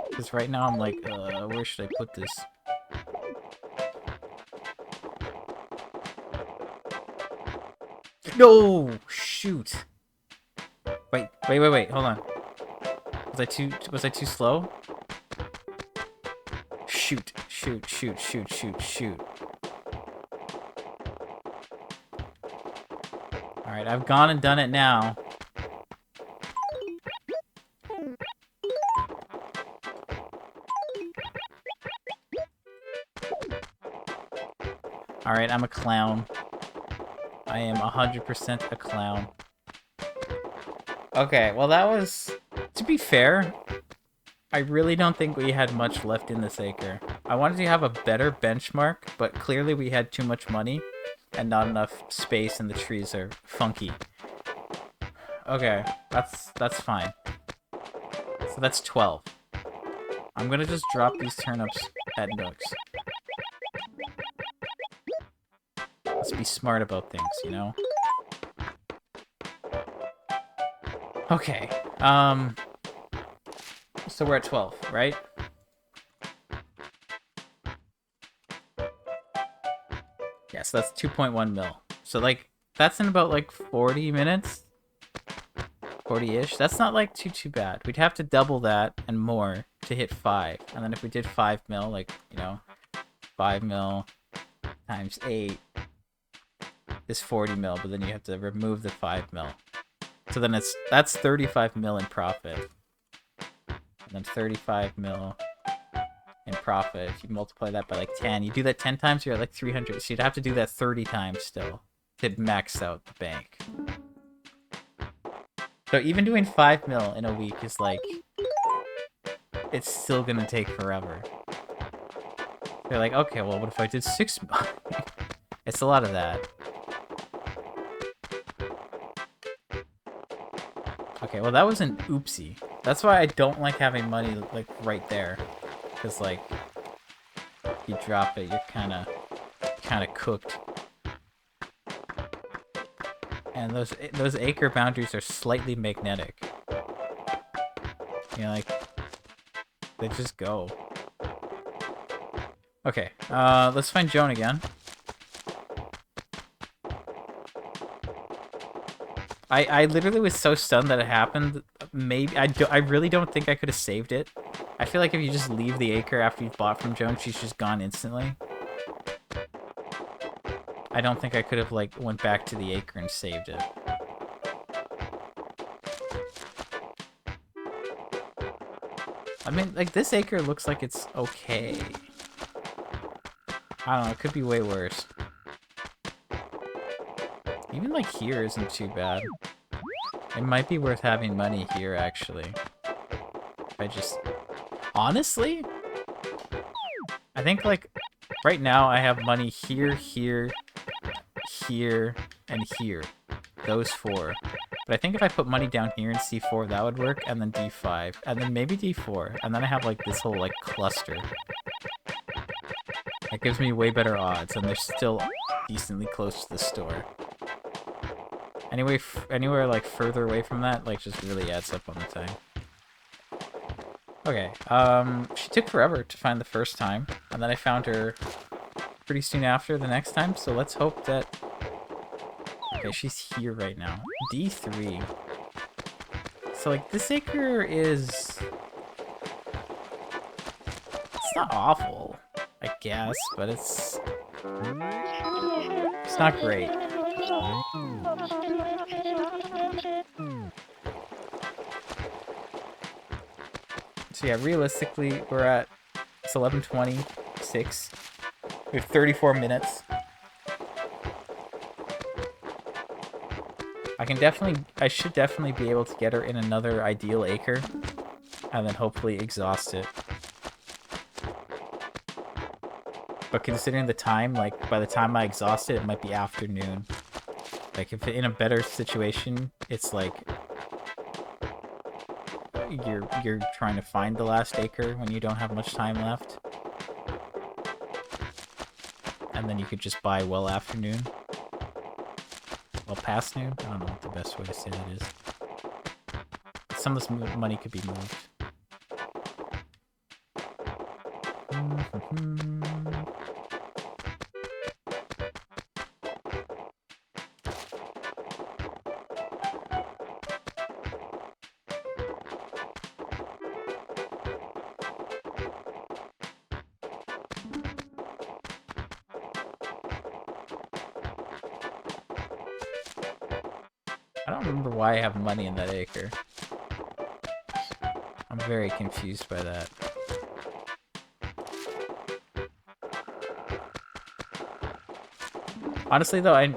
S1: Because right now I'm like, where should I put this? No! Shoot! Wait, hold on. Was I too slow? Shoot. Alright, I've gone and done it now. Alright, I'm a clown. I am 100% a clown. Okay, well that was... To be fair, I really don't think we had much left in this acre. I wanted to have a better benchmark, but clearly we had too much money and not enough space, and the trees are funky. Okay, that's fine. So that's 12. I'm gonna just drop these turnips at Nooks. Let's be smart about things, you know? Okay, so we're at 12, right? Yeah, so that's 2.1 mil. So, like, that's in about, like, 40 minutes? 40-ish? That's not, like, too bad. We'd have to double that and more to hit 5. And then if we did 5 mil, like, you know, 5 mil times 8 is 40 mil, but then you have to remove the 5 mil. So then that's 35 mil in profit. And then 35 mil in profit. If you multiply that by like 10, you do that 10 times, you're at like 300. So you'd have to do that 30 times still to max out the bank. So even doing 5 mil in a week is like, it's still gonna take forever. They're like, okay, well, what if I did 6 mil? It's a lot of that. Okay, well, that was an oopsie. That's why I don't like having money, like, right there. Because, like, if you drop it, you're kind of cooked. And those acre boundaries are slightly magnetic. You know, like, they just go. Okay, let's find Joan again. I literally was so stunned that it happened. Maybe I really don't think I could have saved it. I feel like if you just leave the acre after you've bought from Joan, she's just gone instantly. I don't think I could have, like, went back to the acre and saved it. I mean, like, this acre looks like it's okay. I don't know, it could be way worse. Even, like, here isn't too bad. It might be worth having money here, actually. I just... Honestly? I think, like, right now I have money here, here, here, and here. Those 4. But I think if I put money down here in C4, that would work, and then D5, and then maybe D4, and then I have, like, this whole, like, cluster. That gives me way better odds, and they're still decently close to the store. Anyway, anywhere, like, further away from that, like, just really adds up on the time. Okay, she took forever to find the first time, and then I found her pretty soon after the next time, so let's hope that... Okay, she's here right now. D3. So, like, this acre is... It's not awful, I guess, but it's... It's not great. So yeah, realistically, we're at... It's 11:26. We have 34 minutes. I should definitely be able to get her in another ideal acre, and then hopefully exhaust it. But considering the time, like, by the time I exhaust it, it might be afternoon. Like, if in a better situation, it's like... You're trying to find the last acre when you don't have much time left. And then you could just buy well afternoon. Well, past noon? I don't know what the best way to say that is. Some of this money could be moved. I don't remember why I have money in that acre. I'm very confused by that. Honestly, though, I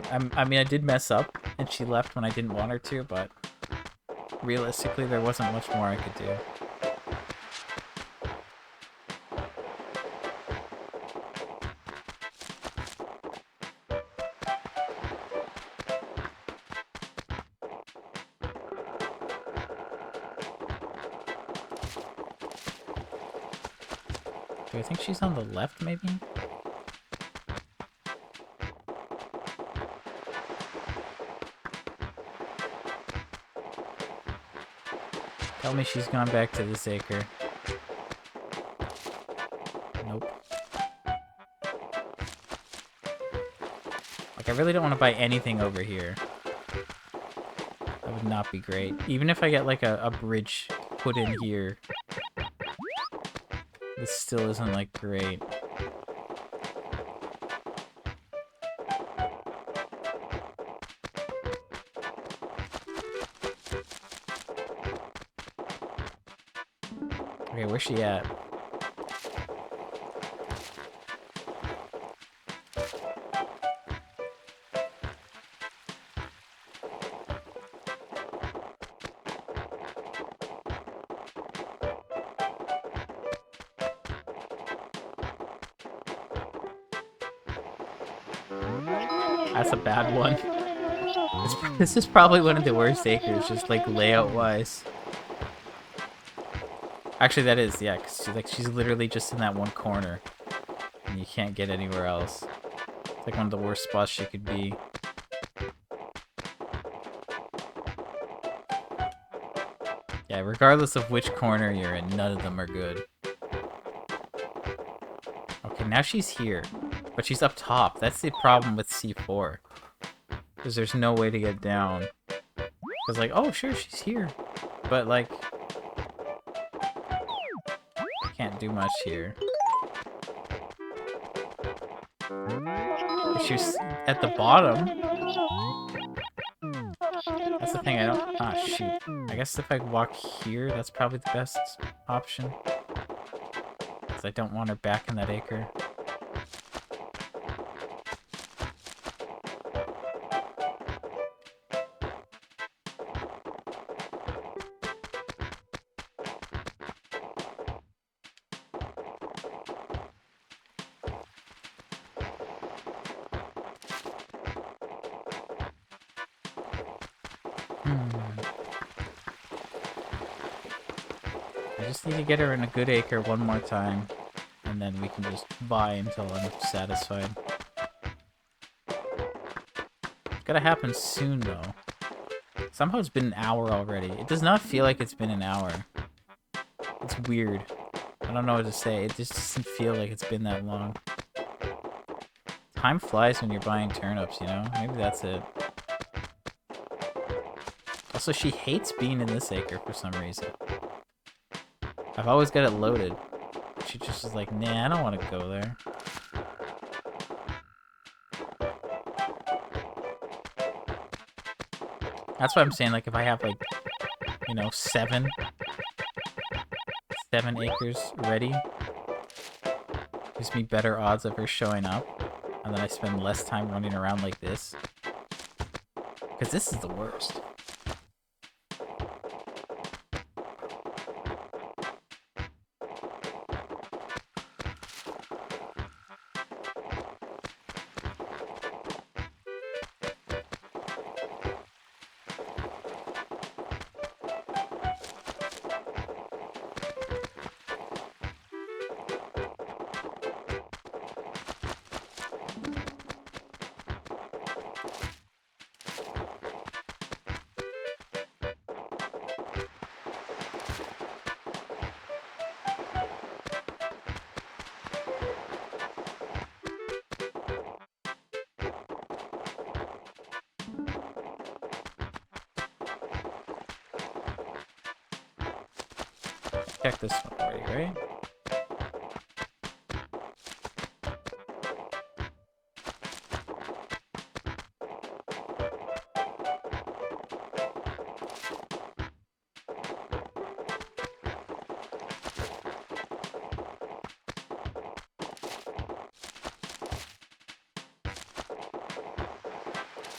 S1: mean, I did mess up, and she left when I didn't want her to, but realistically, there wasn't much more I could do. Do I think she's on the left, maybe? Tell me she's gone back to this acre. Nope. Like, I really don't want to buy anything over here. That would not be great. Even if I get, like, a bridge put in here, this still isn't, like, great. Okay, where's she at? That's a bad one. This is probably one of the worst acres, just like layout-wise. Actually, that is, yeah, because she's literally just in that one corner, and you can't get anywhere else. It's like one of the worst spots she could be. Yeah, regardless of which corner you're in, none of them are good. Okay, now she's here, but she's up top. That's the problem with C4. Because there's no way to get down. Because, like, oh, sure, she's here. But, like, can't do much here. If she's at the bottom. That's the thing, I don't... Ah, shoot. I guess if I walk here, that's probably the best option. Because I don't want her back in that acre. I just need to get her in a good acre one more time, and then we can just buy until I'm satisfied. It's gotta happen soon, though. Somehow it's been an hour already. It does not feel like it's been an hour. It's weird. I don't know what to say. It just doesn't feel like it's been that long. Time flies when you're buying turnips, you know? Maybe that's it. Also, she hates being in this acre for some reason. I've always got it loaded. She just is like, nah, I don't want to go there. That's what I'm saying, like, if I have, like, you know, 7 acres ready, gives me better odds of her showing up, and then I spend less time running around like this. Because this is the worst. Check this one already, right?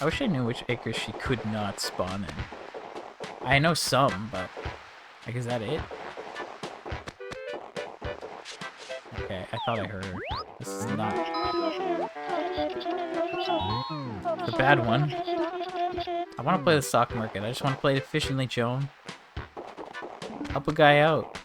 S1: I wish I knew which acres she could not spawn in. I know some, but like, is that it? Okay, I thought I heard her. This is not the bad one. I want to play the stock market. I just want to play it efficiently, Joan. Help a guy out.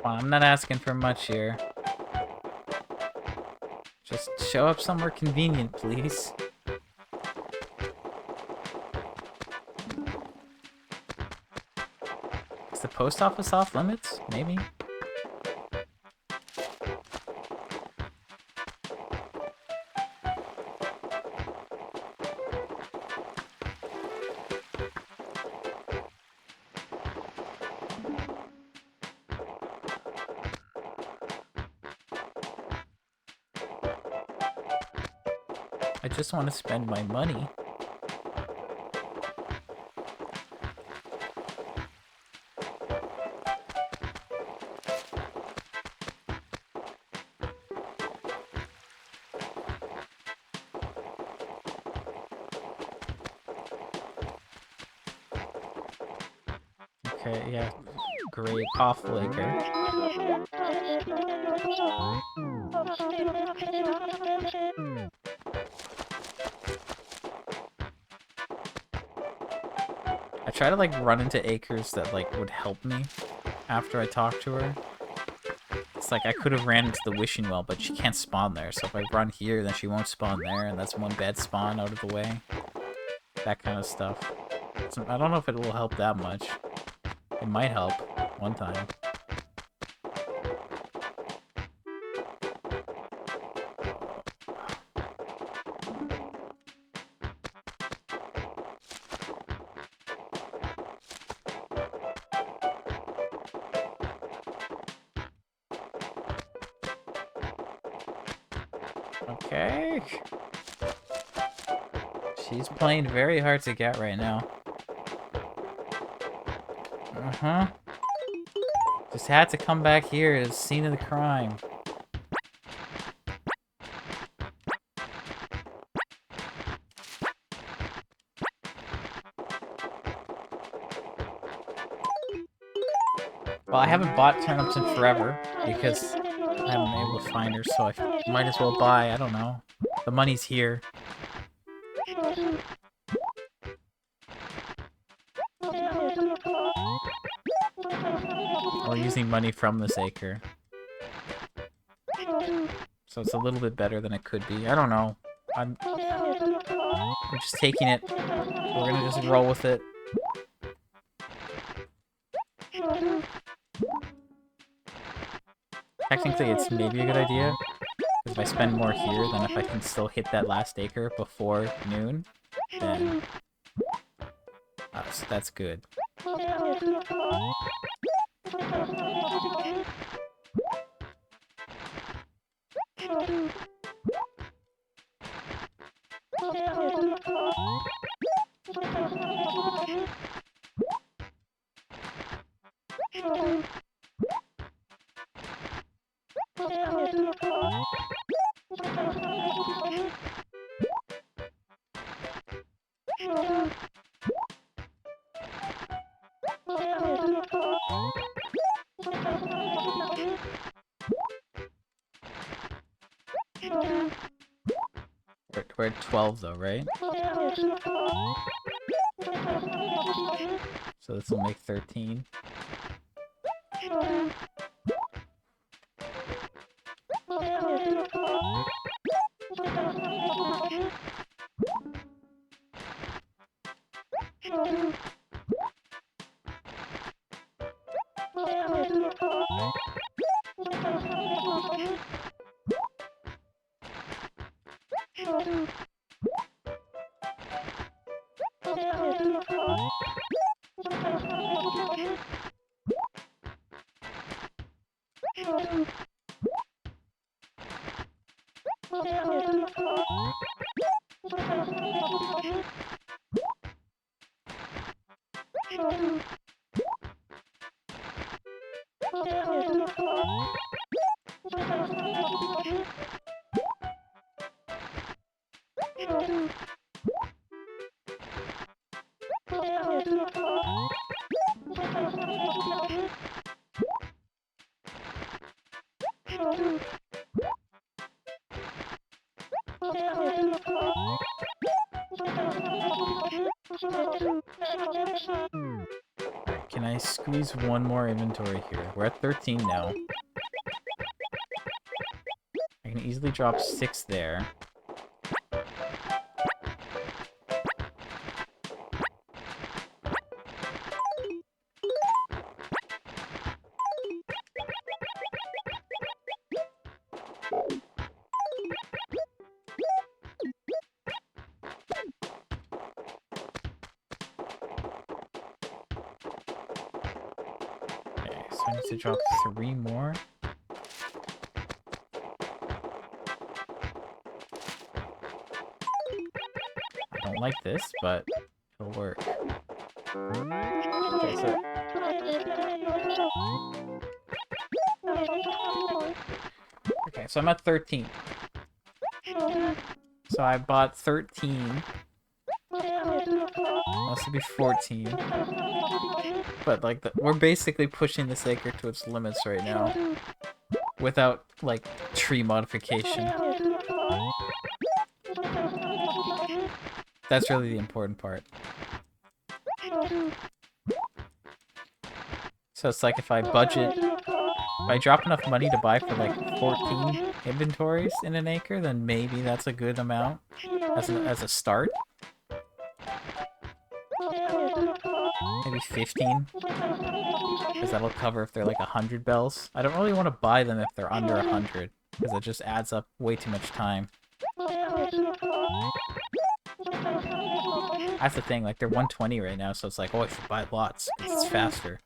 S1: Well, I'm not asking for much here. Just show up somewhere convenient, please. Is the post office off limits? Maybe? I just want to spend my money. Okay, yeah. Great. Awful acre. I try to like run into acres that like would help me after I talk to her. It's like I could have ran into the wishing well, but she can't spawn there. So if I run here, then she won't spawn there, and that's one bad spawn out of the way. That kind of stuff. So I don't know if it will help that much. It might help one time. Okay. She's playing very hard to get right now. Uh-huh. Just had to come back here to the scene of the crime. Well, I haven't bought turnips in forever because I haven't been able to find her, so I might as well buy. I don't know. The money's here. Or using money from this acre. So it's a little bit better than it could be. I don't know. We're just taking it. We're gonna just roll with it. Technically, it's maybe a good idea. Because if I spend more here, then if I can still hit that last acre before noon, then so that's good. We're at 12 though, right? So this will make 13. Can I squeeze one more inventory here? We're at 13 now. I can easily drop 6 there. Okay, so I need to drop 3 more. I don't like this, but it'll work. Okay, so I'm at 13. So I bought 13. This would be 14. But like, we're basically pushing this acre to its limits right now, without like tree modification. That's really the important part. So it's like if I drop enough money to buy for like 14 inventories in an acre, then maybe that's a good amount as a start. Maybe 15, because that'll cover if they're like 100 bells. I don't really want to buy them if they're under 100, because it just adds up way too much time. That's the thing, like they're 120 right now, so it's like, oh, I should buy lots, because it's faster.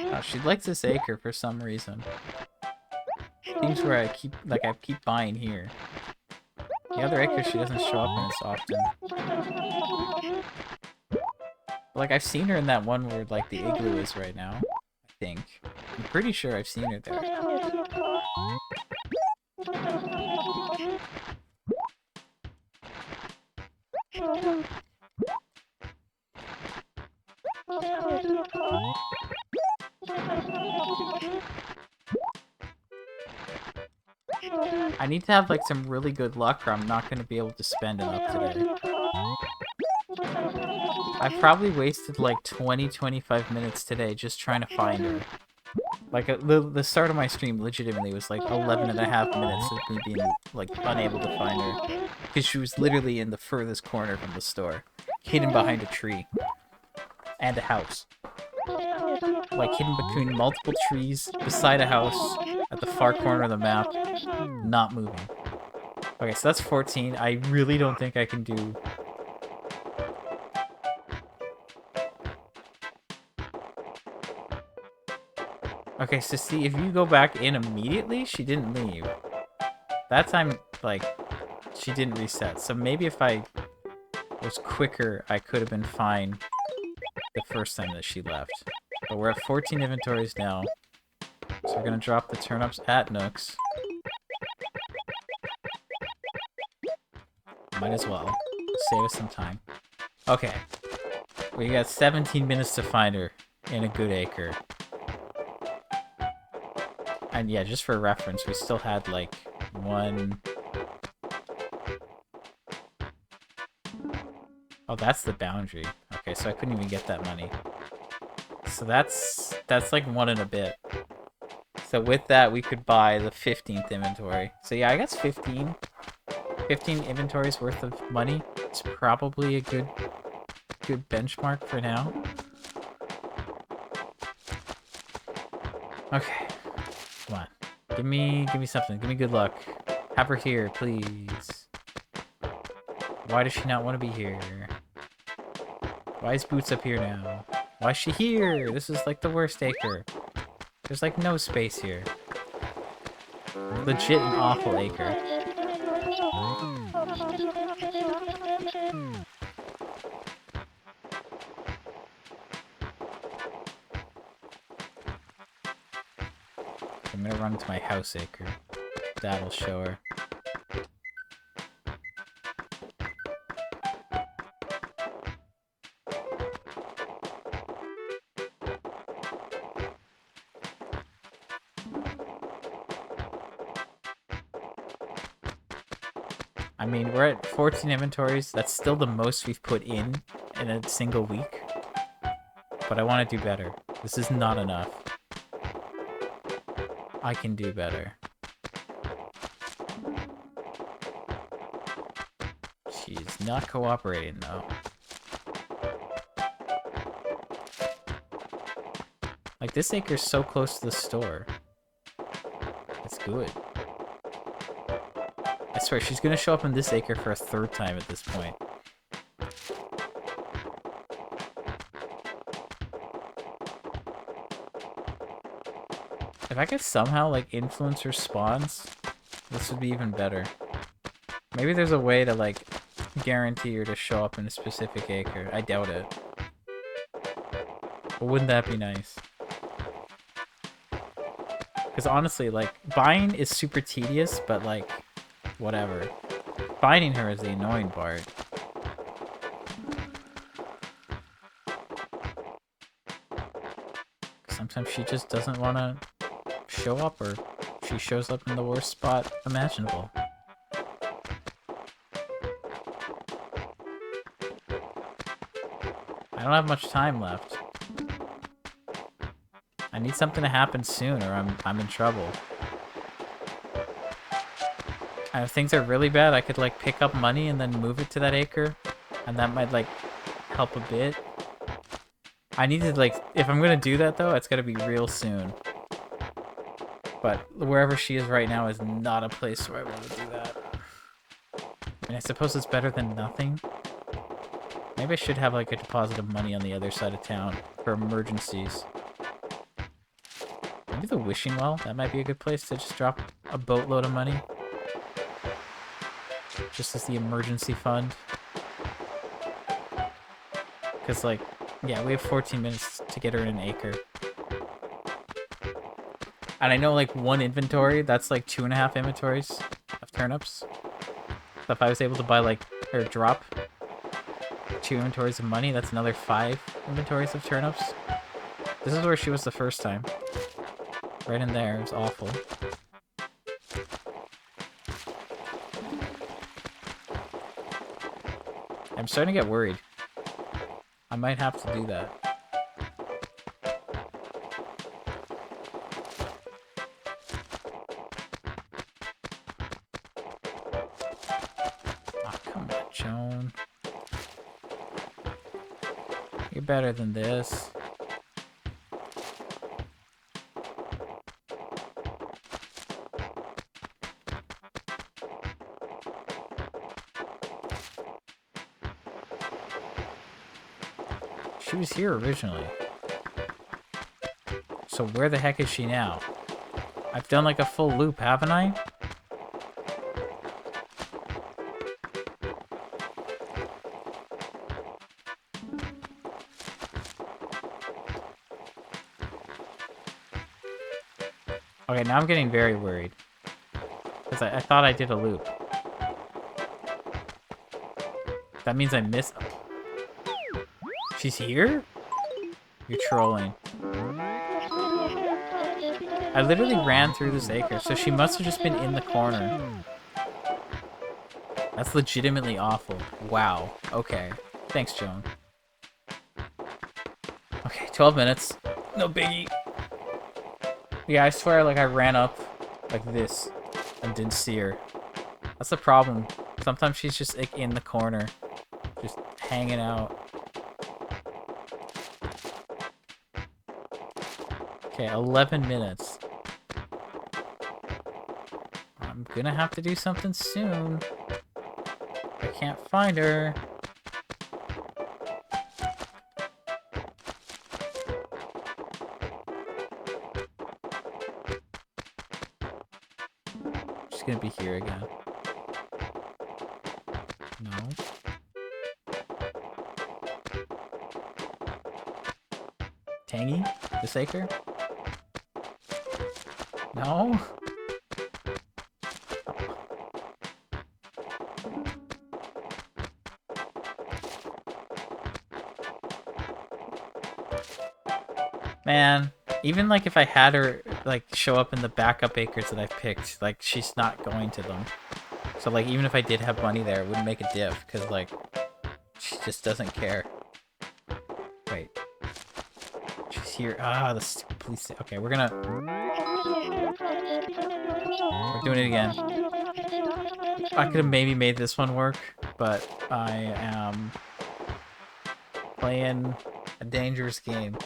S1: Oh, she likes this acre for some reason. Things where I keep buying here. The other acres she doesn't show up in as often. Like, I've seen her in that one where like the igloo is right now, I think. I'm pretty sure I've seen her there. I need to have like some really good luck or I'm not going to be able to spend enough today. I've probably wasted like 20-25 minutes today just trying to find her. Like, the start of my stream legitimately was like 11.5 minutes of me being like unable to find her. Because she was literally in the furthest corner from the store. Hidden behind a tree. And a house. Like, hidden between multiple trees, beside a house, at the far corner of the map, not moving. Okay, so that's 14. I really don't think I can do... Okay, so see, if you go back in immediately, she didn't leave. That time, like, she didn't reset. So maybe if I was quicker, I could have been fine the first time that she left. But we're at 14 inventories now. So we're gonna drop the turnips at Nooks. Might as well. Save us some time. Okay. We got 17 minutes to find her in a good acre. And yeah, just for reference, we still had like one... Oh, that's the boundary. Okay, so I couldn't even get that money. So that's like 1 and a bit. So with that, we could buy the 15th inventory. So yeah, I guess 15 inventories worth of money. It's probably a good benchmark for now. Okay. Come on. Give me something. Give me good luck. Have her here, please. Why does she not want to be here? Why is Boots up here now? Why is she here? This is like the worst acre. There's like no space here. Legit an awful acre. I'm gonna run to my house acre. That'll show her. I mean, we're at 14 inventories. That's still the most we've put in a single week. But I want to do better. This is not enough. I can do better. She's not cooperating, though. Like, this acre's so close to the store. It's good. I swear, she's gonna show up in this acre for a 3rd time at this point. If I could somehow, like, influence her spawns, this would be even better. Maybe there's a way to, like, guarantee her to show up in a specific acre. I doubt it. But wouldn't that be nice? Because honestly, like, buying is super tedious, but, like, whatever. Finding her is the annoying part. Sometimes she just doesn't want to show up, or she shows up in the worst spot imaginable. I don't have much time left. I need something to happen soon, or I'm in trouble. And if things are really bad, I could, like, pick up money and then move it to that acre. And that might, like, help a bit. I need to, like... If I'm gonna do that, though, it's gotta be real soon. But wherever she is right now is not a place where I want to do that. I mean, I suppose it's better than nothing. Maybe I should have, like, a deposit of money on the other side of town for emergencies. Maybe the wishing well? That might be a good place to just drop a boatload of money. Just as the emergency fund. Because, like, yeah, we have 14 minutes to get her in an acre. And I know, like, 1 inventory, that's like 2.5 inventories of turnips. So if I was able to buy, like, or drop 2 inventories of money, that's another 5 inventories of turnips. This is where she was the first time. Right in there, it was awful. I'm starting to get worried. I might have to do that. Oh, come on, Joan. You're better than this. She was here originally. So where the heck is she now? I've done like a full loop, haven't I? Okay, now I'm getting very worried. Because I thought I did a loop. That means I missed... She's here? You're trolling. I literally ran through this acre, so she must have just been in the corner. That's legitimately awful. Wow. Okay. Thanks, Joan. Okay, 12 minutes. No biggie. Yeah, I swear, like, I ran up like this and didn't see her. That's the problem. Sometimes she's just, like, in the corner. Just hanging out. Okay, 11 minutes. I'm gonna have to do something soon. I can't find her. She's gonna be here again. No. Tangy? This acre? No? Man, even like if I had her like show up in the backup acres that I've picked, like she's not going to them. So like even if I did have money there, it wouldn't make a diff because like she just doesn't care. Wait, she's here. Ah, the stupid police. Okay, we're doing it again. I could have maybe made this one work, but I am playing a dangerous game.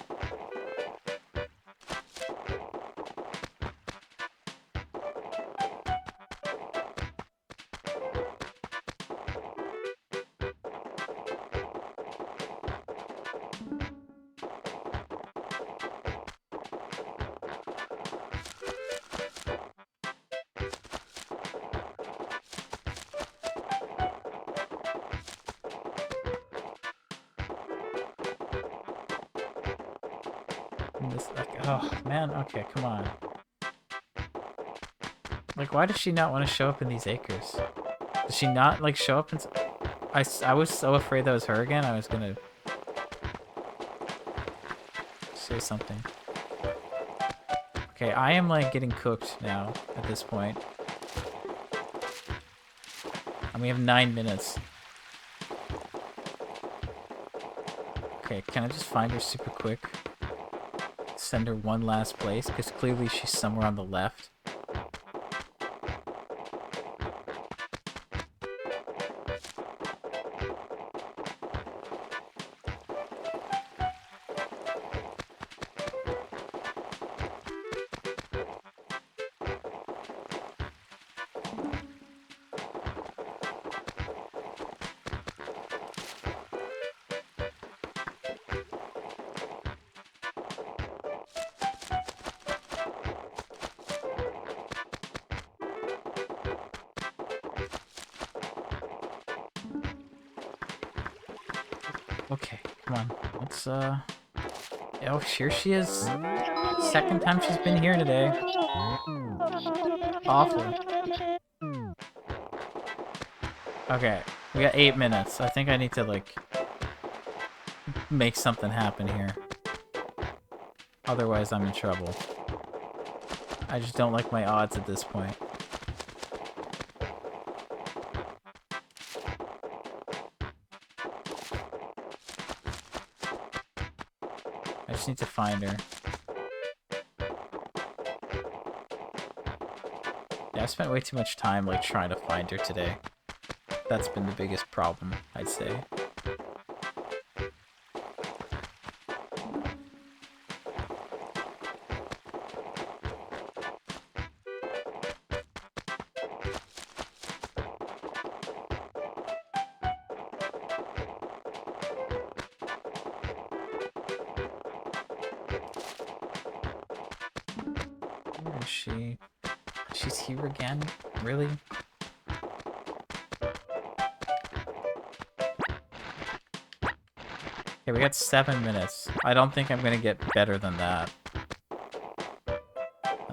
S1: This, like, oh man, okay, come on. Like, why does she not want to show up in these acres? Does she not like show up in? I was so afraid that was her again. I was gonna say something. Okay, I am like getting cooked now at this point, and we have 9 minutes. Okay, can I just find her super quick? Send her one last place, because clearly she's somewhere on the left. Okay, come on. Let's, oh, here she is. Second time she's been here today. Awful. Okay, we got 8 minutes. I think I need to, like, make something happen here. Otherwise, I'm in trouble. I just don't like my odds at this point. I just need to find her. Yeah, I spent way too much time, like, trying to find her today. That's been the biggest problem, I'd say. Where is she? She's here again? Really? Okay, we got 7 minutes. I don't think I'm gonna get better than that.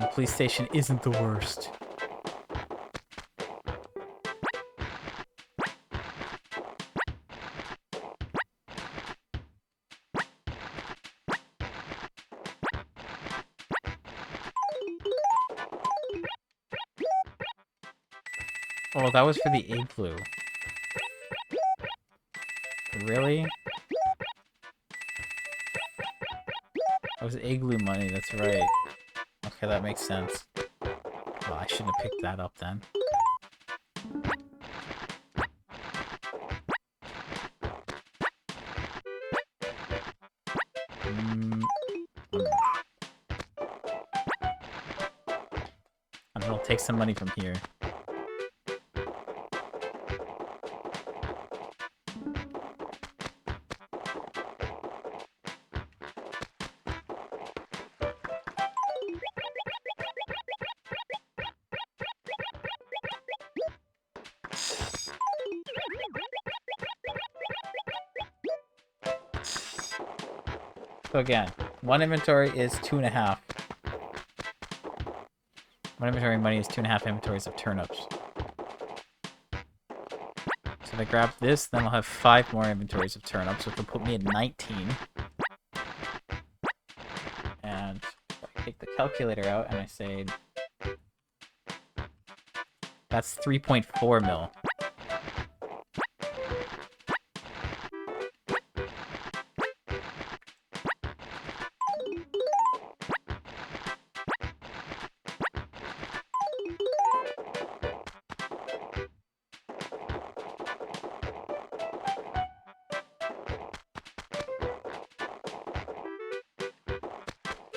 S1: the police station isn't the worst. Oh, that was for the igloo. Really? That was igloo money, that's right. Okay, that makes sense. Well, I shouldn't have picked that up then. I don't know, take some money from here. So again, one inventory is 2.5. One inventory money is 2.5 inventories of turnips. So if I grab this, then I'll have 5 more inventories of turnips, which will put me at 19. And I take the calculator out and I say that's 3.4 mil.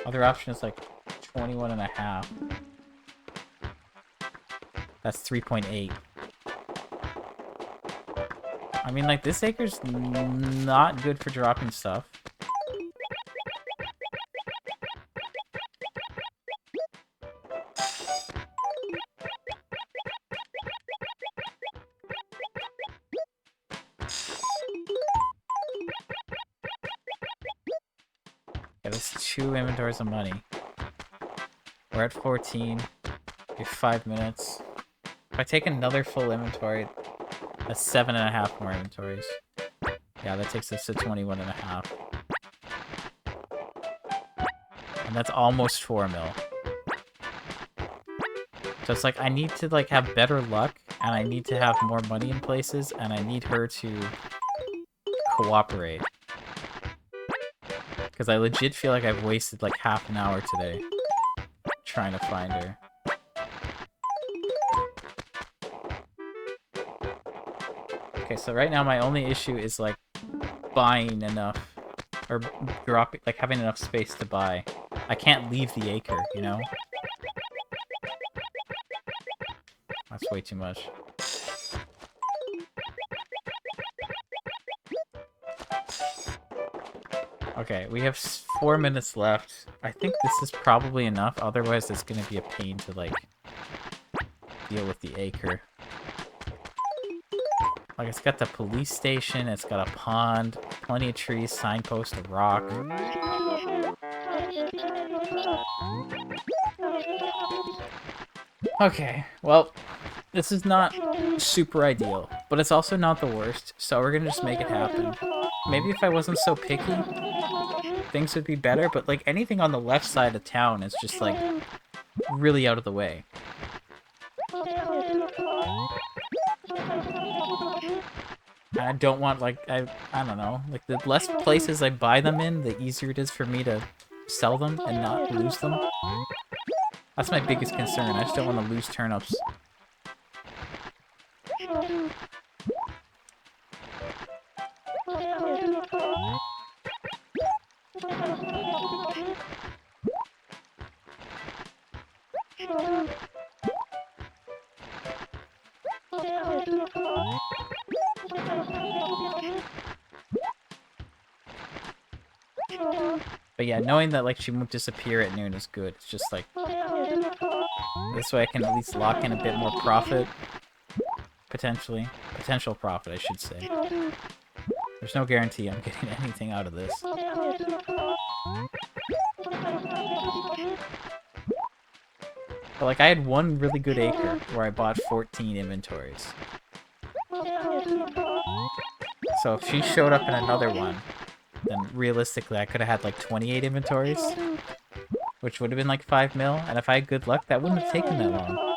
S1: Other option is like 21.5. That's 3.8. I mean, like, this acre's not good for dropping stuff. Yeah, that's 2 inventories of money. We're at 14. We have 5 minutes. If I take another full inventory, that's 7.5 more inventories. Yeah, that takes us to 21.5. And that's almost 4 mil. So it's like, I need to, like, have better luck, and I need to have more money in places, and I need her to cooperate. Because I legit feel like I've wasted, like, half an hour today trying to find her. Okay, so right now my only issue is, like, buying enough, or dropping, like, having enough space to buy. I can't leave the acre, you know? That's way too much. Okay, we have 4 minutes left. I think this is probably enough, otherwise it's gonna be a pain to, like, deal with the acre. Like, it's got the police station, it's got a pond, plenty of trees, signpost, a rock. Okay, well, this is not super ideal, but it's also not the worst, so we're gonna just make it happen. Maybe if I wasn't so picky, things would be better, but, like, anything on the left side of town is just, like, really out of the way. I don't want, like, I don't know, like, the less places I buy them in, the easier it is for me to sell them and not lose them. That's my biggest concern. I just don't want to lose turnips. But yeah, knowing that, like, she won't disappear at noon is good. It's just like, this way I can at least lock in a bit more profit. Potentially. Potential profit, I should say. There's no guarantee I'm getting anything out of this. But like, I had one really good acre where I bought 14 inventories. So if she showed up in another one, then realistically I could have had like 28 inventories, which would have been like 5 mil, and if I had good luck, that wouldn't have taken that long.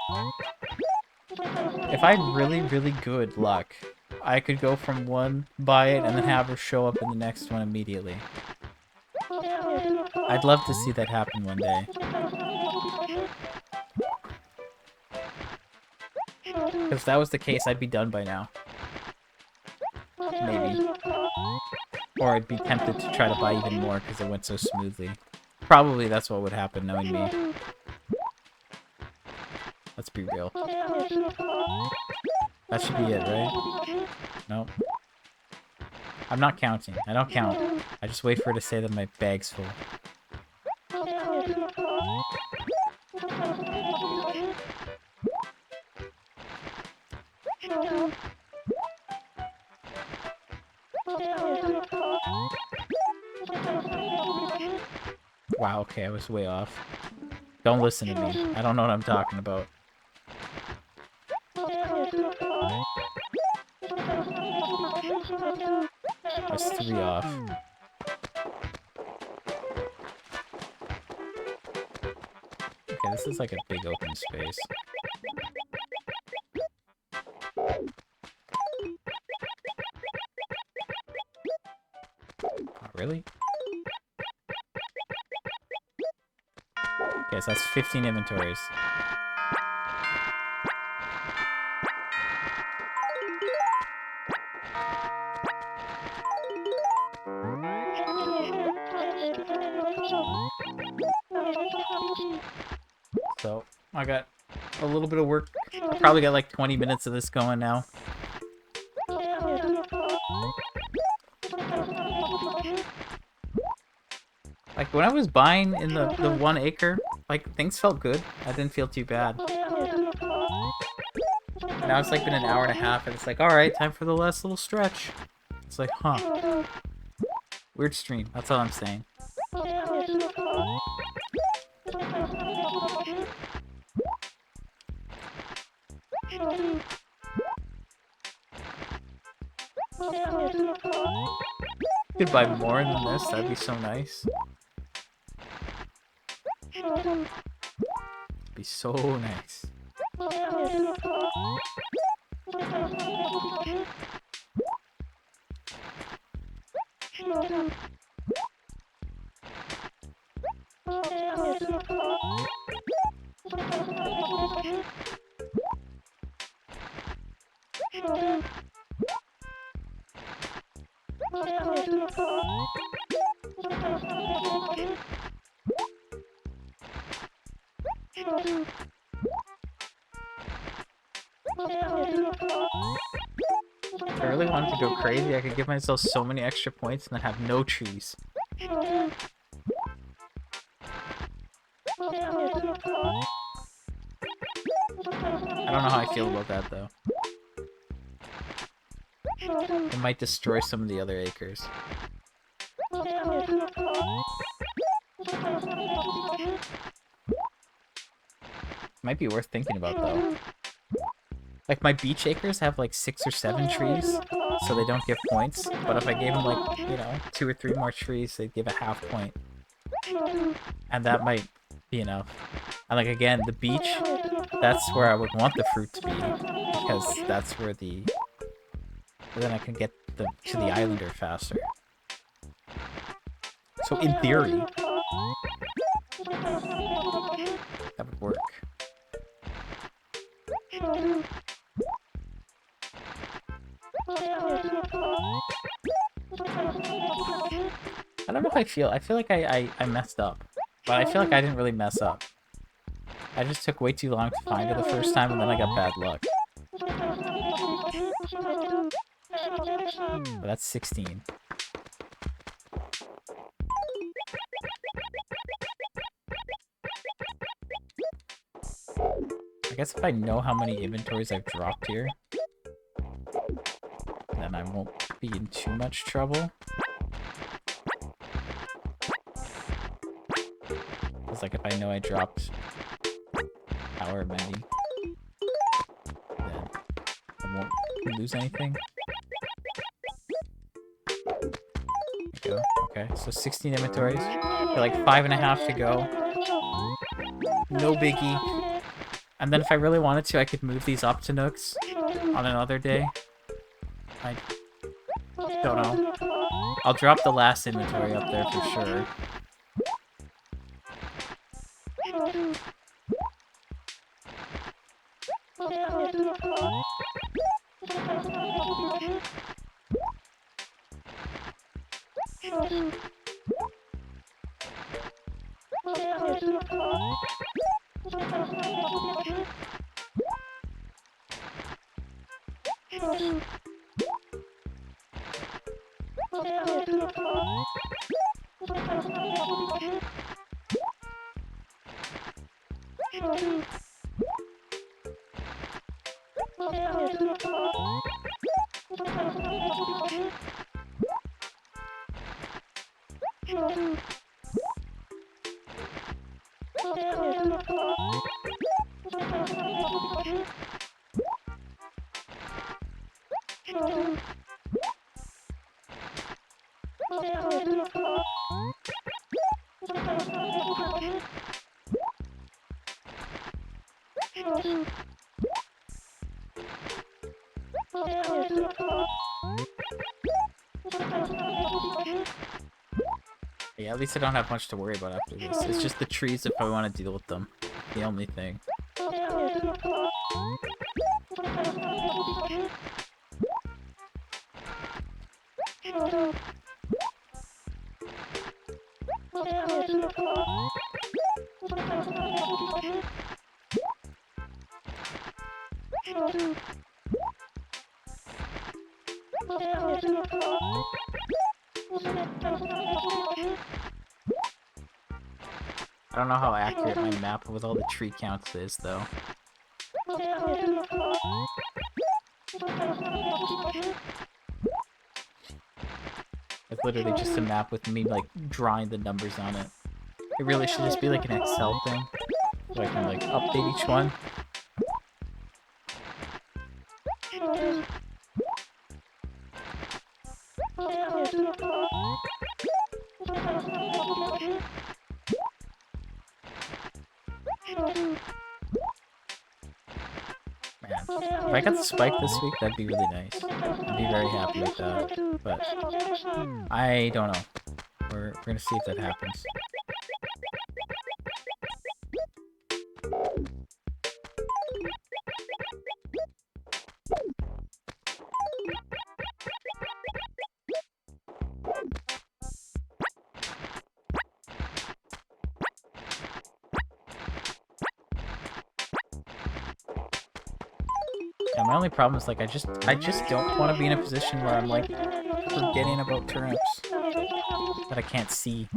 S1: If I had really, really good luck, I could go from one, buy it, and then have her show up in the next one immediately. I'd love to see that happen one day. Because if that was the case, I'd be done by now. Maybe. Or I'd be tempted to try to buy even more because it went so smoothly. Probably that's what would happen, knowing me. Let's be real. That should be it, right? Nope. I'm not counting. I don't count. I just wait for her to say that my bag's full. Wow, okay, I was way off. Don't listen to me. I don't know what I'm talking about. I was 3 off. Okay, this is like a big open space. Oh, really? Okay, so that's 15 inventories. So, I got a little bit of work. I probably got like 20 minutes of this going now. Like, when I was buying in the 1 acre, like, things felt good. I didn't feel too bad. Now it's like been an hour and a half, and it's like, alright, time for the last little stretch. It's like, huh. Weird stream, that's all I'm saying. Could buy more than this, that'd be so nice. It'd be so nice. If I really wanted to go crazy, I could give myself so many extra points and then have no trees. I don't know how I feel about that, though. It might destroy some of the other acres. Might be worth thinking about, though. Like, my beach acres have like 6 or 7 trees, so they don't give points. But if I gave them like, you know, 2 or 3 more trees, they'd give a half point. And that might be enough. And like, again, the beach, that's where I would want the fruit to be, because that's where the... then I can get to the islander faster. So in theory, that would work. I don't know how I feel. I feel like I messed up. But I feel like I didn't really mess up. I just took way too long to find it the first time, and then I got bad luck. But that's 16. I guess if I know how many inventories I've dropped here, then I won't be in too much trouble. Because, like, if I know I dropped power many, then I won't lose anything. There we go. Okay, so 16 inventories. Got like 5.5 to go. No biggie. And then if I really wanted to, I could move these up to nooks on another day. I don't know. I'll drop the last inventory up there for sure. Yeah, at least I don't have much to worry about after this. It's just the trees if I want to deal with them. The only thing. I don't know how accurate my map with all the tree counts is, though. It's literally just a map with me, like, drawing the numbers on it. It really should just be like an Excel thing, so I can, like, update each one. Man, if I got the spike this week, that'd be really nice. I'd be very happy with that, but I don't know. We're gonna see if that happens. Yeah, my only problem is, like, I just don't want to be in a position where I'm, like, forgetting about turnips that I can't see.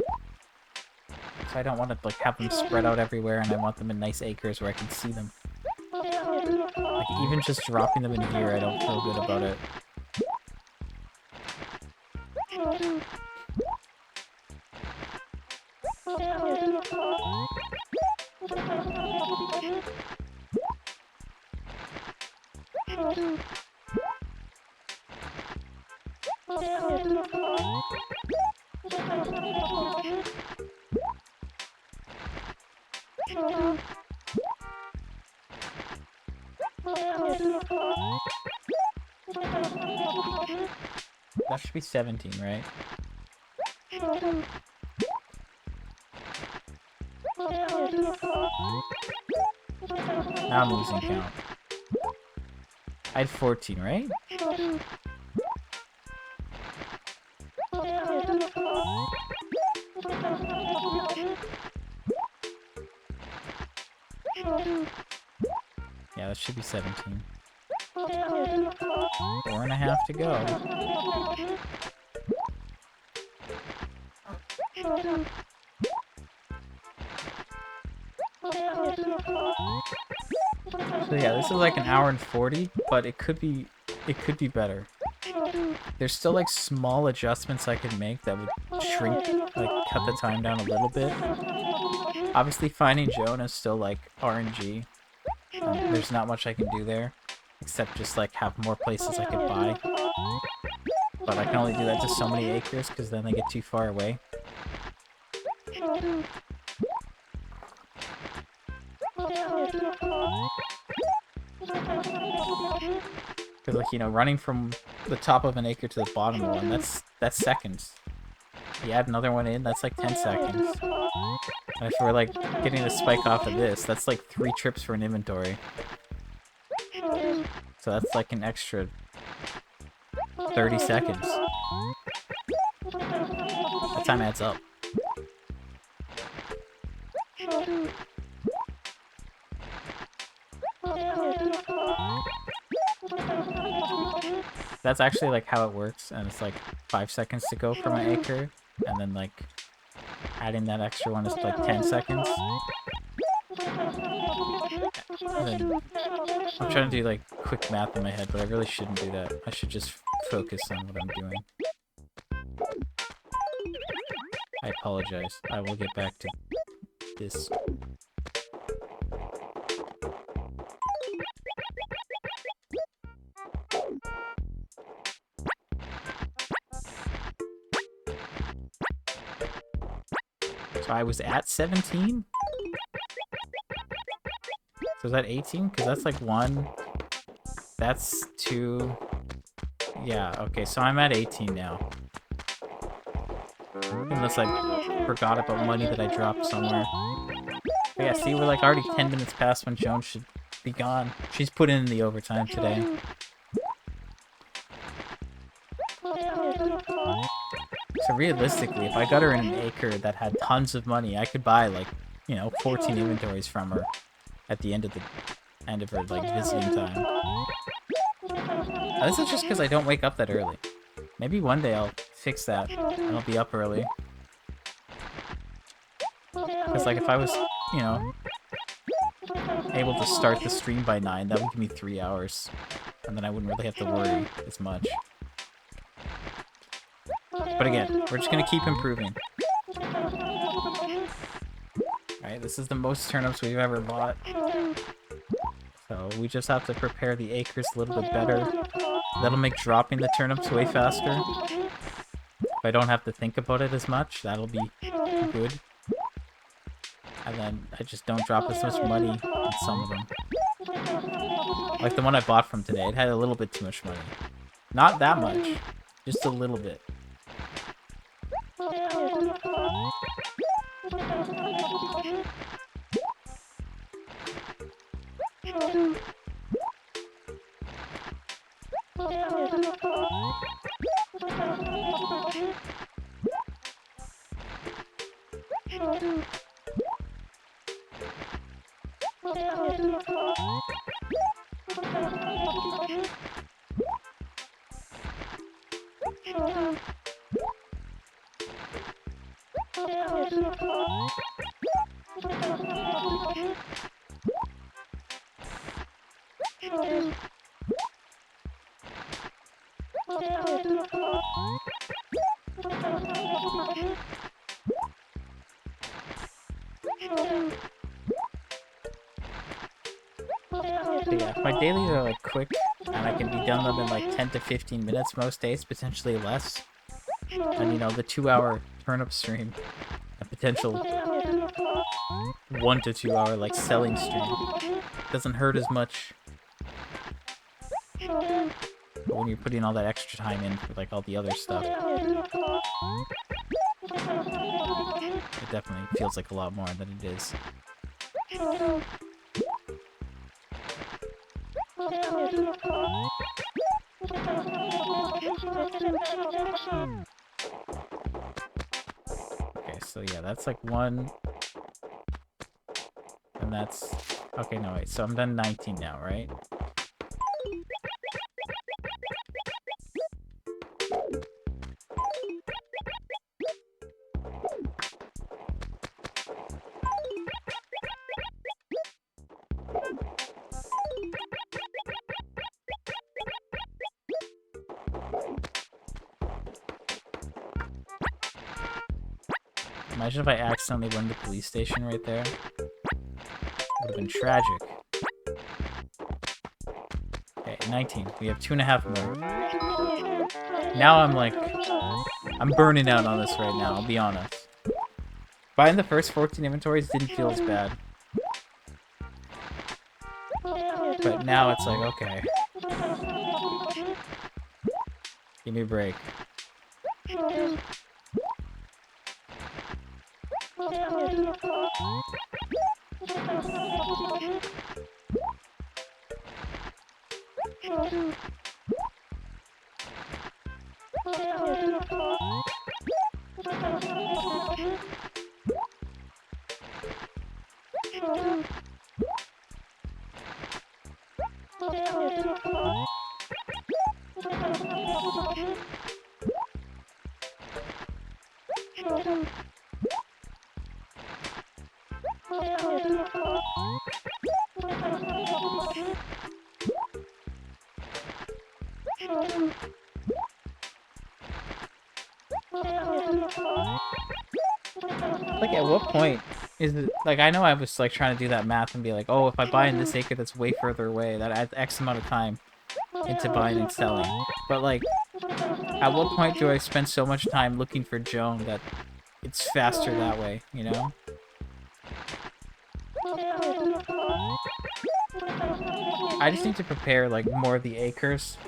S1: So I don't want to, like, have them spread out everywhere, and I want them in nice acres where I can see them. Like, even just dropping them in here, I don't feel good about it. That should be 17, right? Now I'm losing count. I had 14, right? Yeah, that should be 17. 4.5 to go. So yeah, this is like an hour and 40, but it could be better. There's still like small adjustments I could make that would shrink, like cut the time down a little bit. Obviously finding Joan is still like RNG, And there's not much I can do there, except just like have more places I could buy. But I can only do that to so many acres, because then they get too far away. Because, like, you know, running from the top of an acre to the bottom of one, that's seconds. You add another one in, that's like 10 seconds. And if we're, like, getting a spike off of this, that's like 3 trips for an inventory. So that's like an extra 30 seconds. That time adds up. That's actually like how it works, and it's like 5 seconds to go from an acre, and then like adding that extra one is like 10 seconds. And then I'm trying to do like quick math in my head, but I really shouldn't do that. I should just focus on what I'm doing. I apologize. I will get back to this. So I was at 17? So is that 18? Because that's like 1. That's 2. Yeah, okay, so I'm at 18 now. Unless I forgot about money that I dropped somewhere. But yeah, see, we're like already 10 minutes past when Joan should be gone. She's put in the overtime today. So realistically, if I got her in an acre that had tons of money, I could buy like, you know, 14 inventories from her at the end of her like visiting time. Now, this is just because I don't wake up that early. Maybe one day I'll fix that and I'll be up early. Because like if I was, you know, able to start the stream by 9, that would give me 3 hours. And then I wouldn't really have to worry as much. But again, we're just gonna keep improving. Alright, this is the most turnips we've ever bought. So we just have to prepare the acres a little bit better. That'll make dropping the turnips way faster. If I don't have to think about it as much, that'll be good. And then I just don't drop as much money in some of them. Like the one I bought from today, it had a little bit too much money. Not that much, just a little bit. But yeah, my dailies are like quick, and I can be done them in like 10 to 15 minutes most days, potentially less. And you know, the 2-hour turnip stream, a potential 1 to 2 hour like selling stream, doesn't hurt as much. But when you're putting all that extra time in for like all the other stuff, it definitely feels like a lot more than it is. Okay, so yeah, that's like 1. And that's... Okay, no, wait, so I'm done 19 now, right? Imagine if I accidentally went to the police station right there. Would have been tragic. 19. We have 2.5 more. Now I'm like, I'm burning out on this right now, I'll be honest. Buying the first 14 inventories didn't feel as bad. But now it's like, okay. Give me a break. Like, at what point is it, like, I know I was, like, trying to do that math and be like, oh, if I buy in this acre that's way further away, that adds X amount of time into buying and selling. But, like, at what point do I spend so much time looking for Joan that it's faster that way, you know? I just need to prepare, like, more of the acres,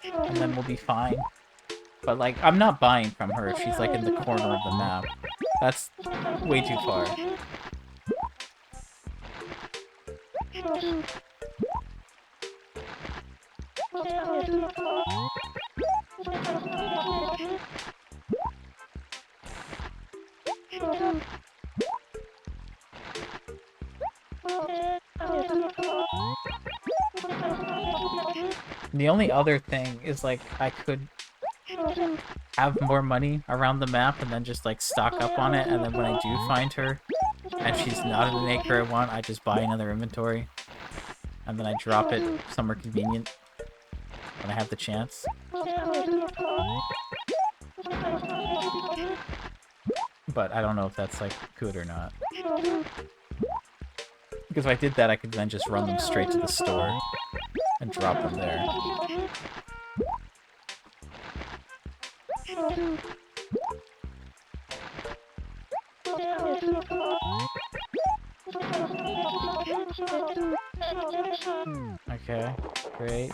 S1: and then we'll be fine. But, like, I'm not buying from her if she's, like, in the corner of the map. That's way too far. The only other thing is, like, I could have more money around the map and then just, like, stock up on it, and then when I do find her and she's not in an acre I want, I just buy another inventory and then I drop it somewhere convenient when I have the chance. But I don't know if that's, like, good or not. Because if I did that, I could then just run them straight to the store and drop them there. Okay, great.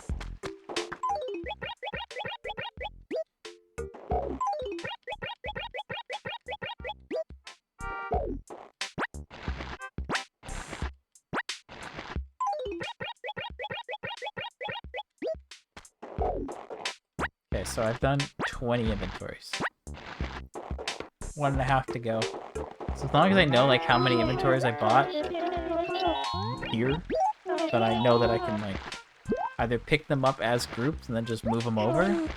S1: Okay, so I've done 20 inventories. 1.5 to go. So as long as I know, like, how many inventories I bought here, then I know that I can, like, either pick them up as groups and then just move them over,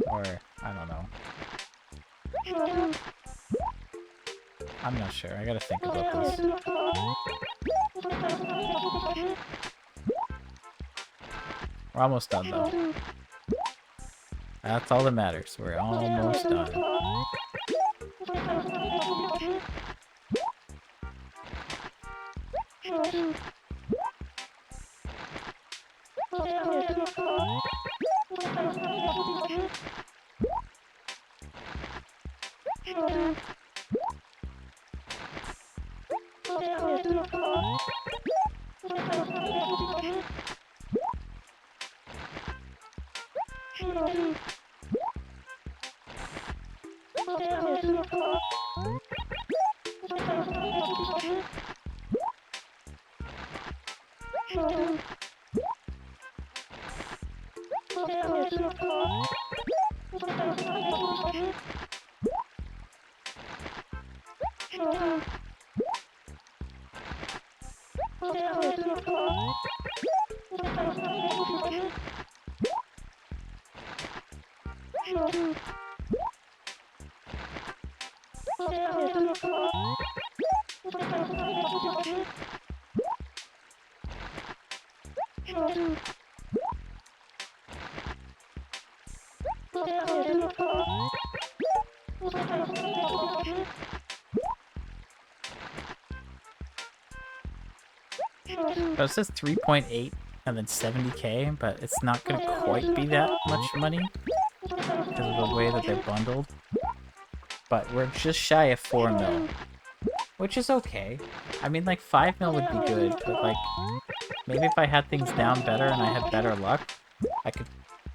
S1: or I don't know. I'm not sure. I gotta think about this. We're almost done, though. That's all that matters. We're almost done. So it says 3.8 and then 70k, but it's not gonna quite be that much money because of the way that they're bundled. But we're just shy of 4 mil, which is okay. I mean, like 5 mil would be good, but like maybe if I had things down better and I had better luck, I could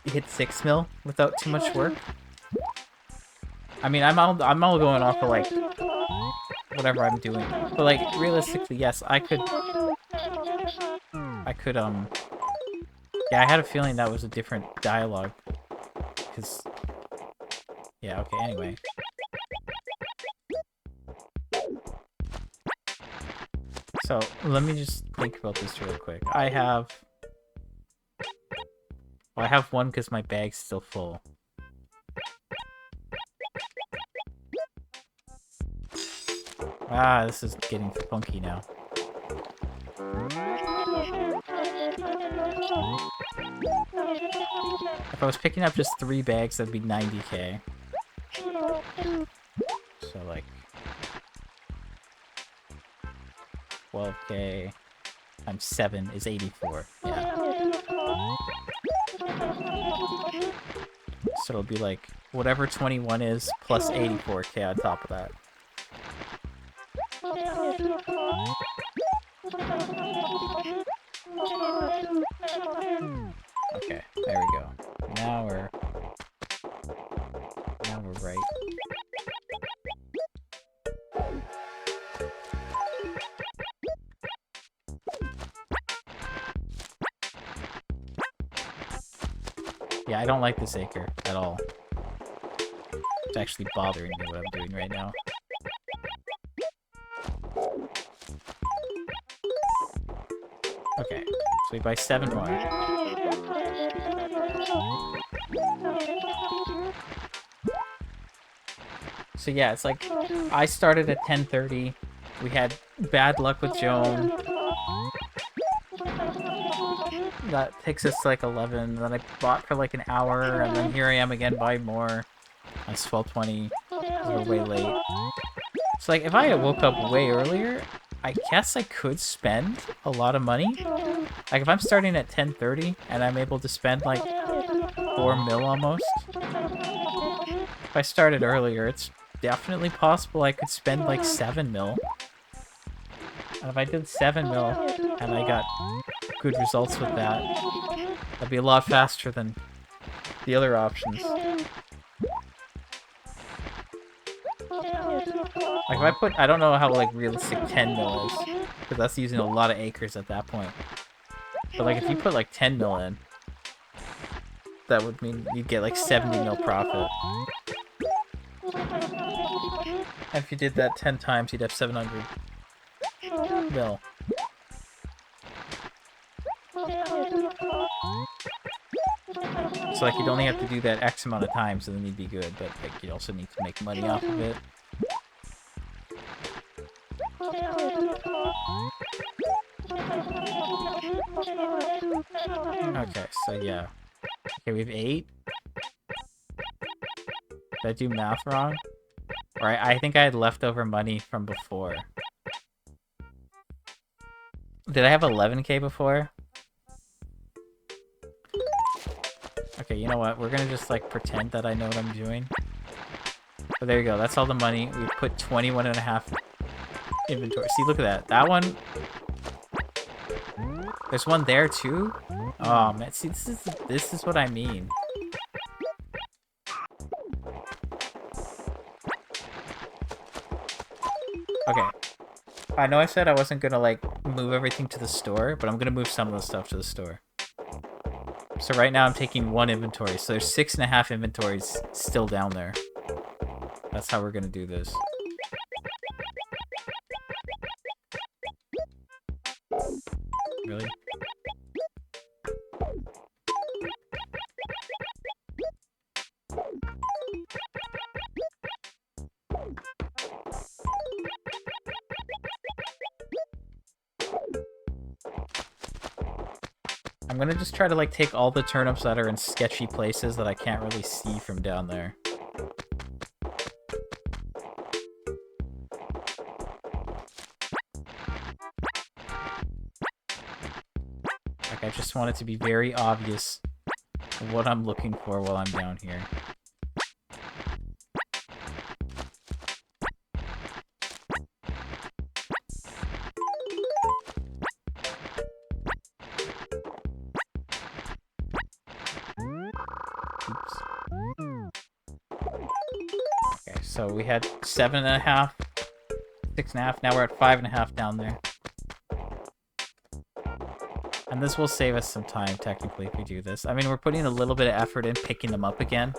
S1: hit 6 mil without too much work. I mean, I'm all going off of like whatever I'm doing, but like realistically, yes, I could. Yeah, I had a feeling that was a different dialogue, because. Yeah. Okay. Anyway. So let me just think about this real quick. I have one because my bag's still full. Ah, this is getting funky now. If I was picking up just 3 bags, that'd be 90k. So like 12k times 7 is 84. Yeah. So it'll be like whatever 21 is plus 84k on top of that. Okay, there we go. Now we're right. Yeah, I don't like this acre at all. It's actually bothering me what I'm doing right now. Okay, so we buy 7 more. So yeah, it's like I started at 10:30. We had bad luck with Joan. That takes us to like 11. Then I bought for like an hour, and then here I am again buying more. It's 12:20. We're way late. So like if I had woke up way earlier, I guess I could spend a lot of money. Like if I'm starting at 10:30 and I'm able to spend like 4 mil almost. If I started earlier, it's definitely possible I could spend like 7 mil. And if I did 7 mil and I got good results with that, that'd be a lot faster than the other options. Like if I put, I don't know how like realistic 10 mil is, because that's using a lot of acres at that point. But like if you put like 10 mil in, that would mean you'd get like 70 mil profit. And if you did that 10 times, you'd have 700 mil. So like you'd only have to do that X amount of times and then you'd be good, but like you also need to make money off of it. Okay, so yeah. Okay, we have 8. Did I do math wrong? Or I think I had leftover money from before. Did I have 11k before? Okay, you know what? We're gonna just like pretend that I know what I'm doing. But there you go. That's all the money. We put 21.5 inventory. See, look at that. That one. There's one there too. Oh man, see, this is what I mean. Okay. I know I said I wasn't gonna like move everything to the store, but I'm gonna move some of the stuff to the store. So right now I'm taking 1 inventory, so there's 6.5 inventories still down there. That's how we're gonna do this. Really? I'm gonna just try to like take all the turnips that are in sketchy places that I can't really see from down there. Like, I just want it to be very obvious what I'm looking for while I'm down here. Oops. Okay, so we had 7.5, 6.5. Now we're at 5.5 down there. And this will save us some time, technically, if we do this. I mean, we're putting a little bit of effort in picking them up again.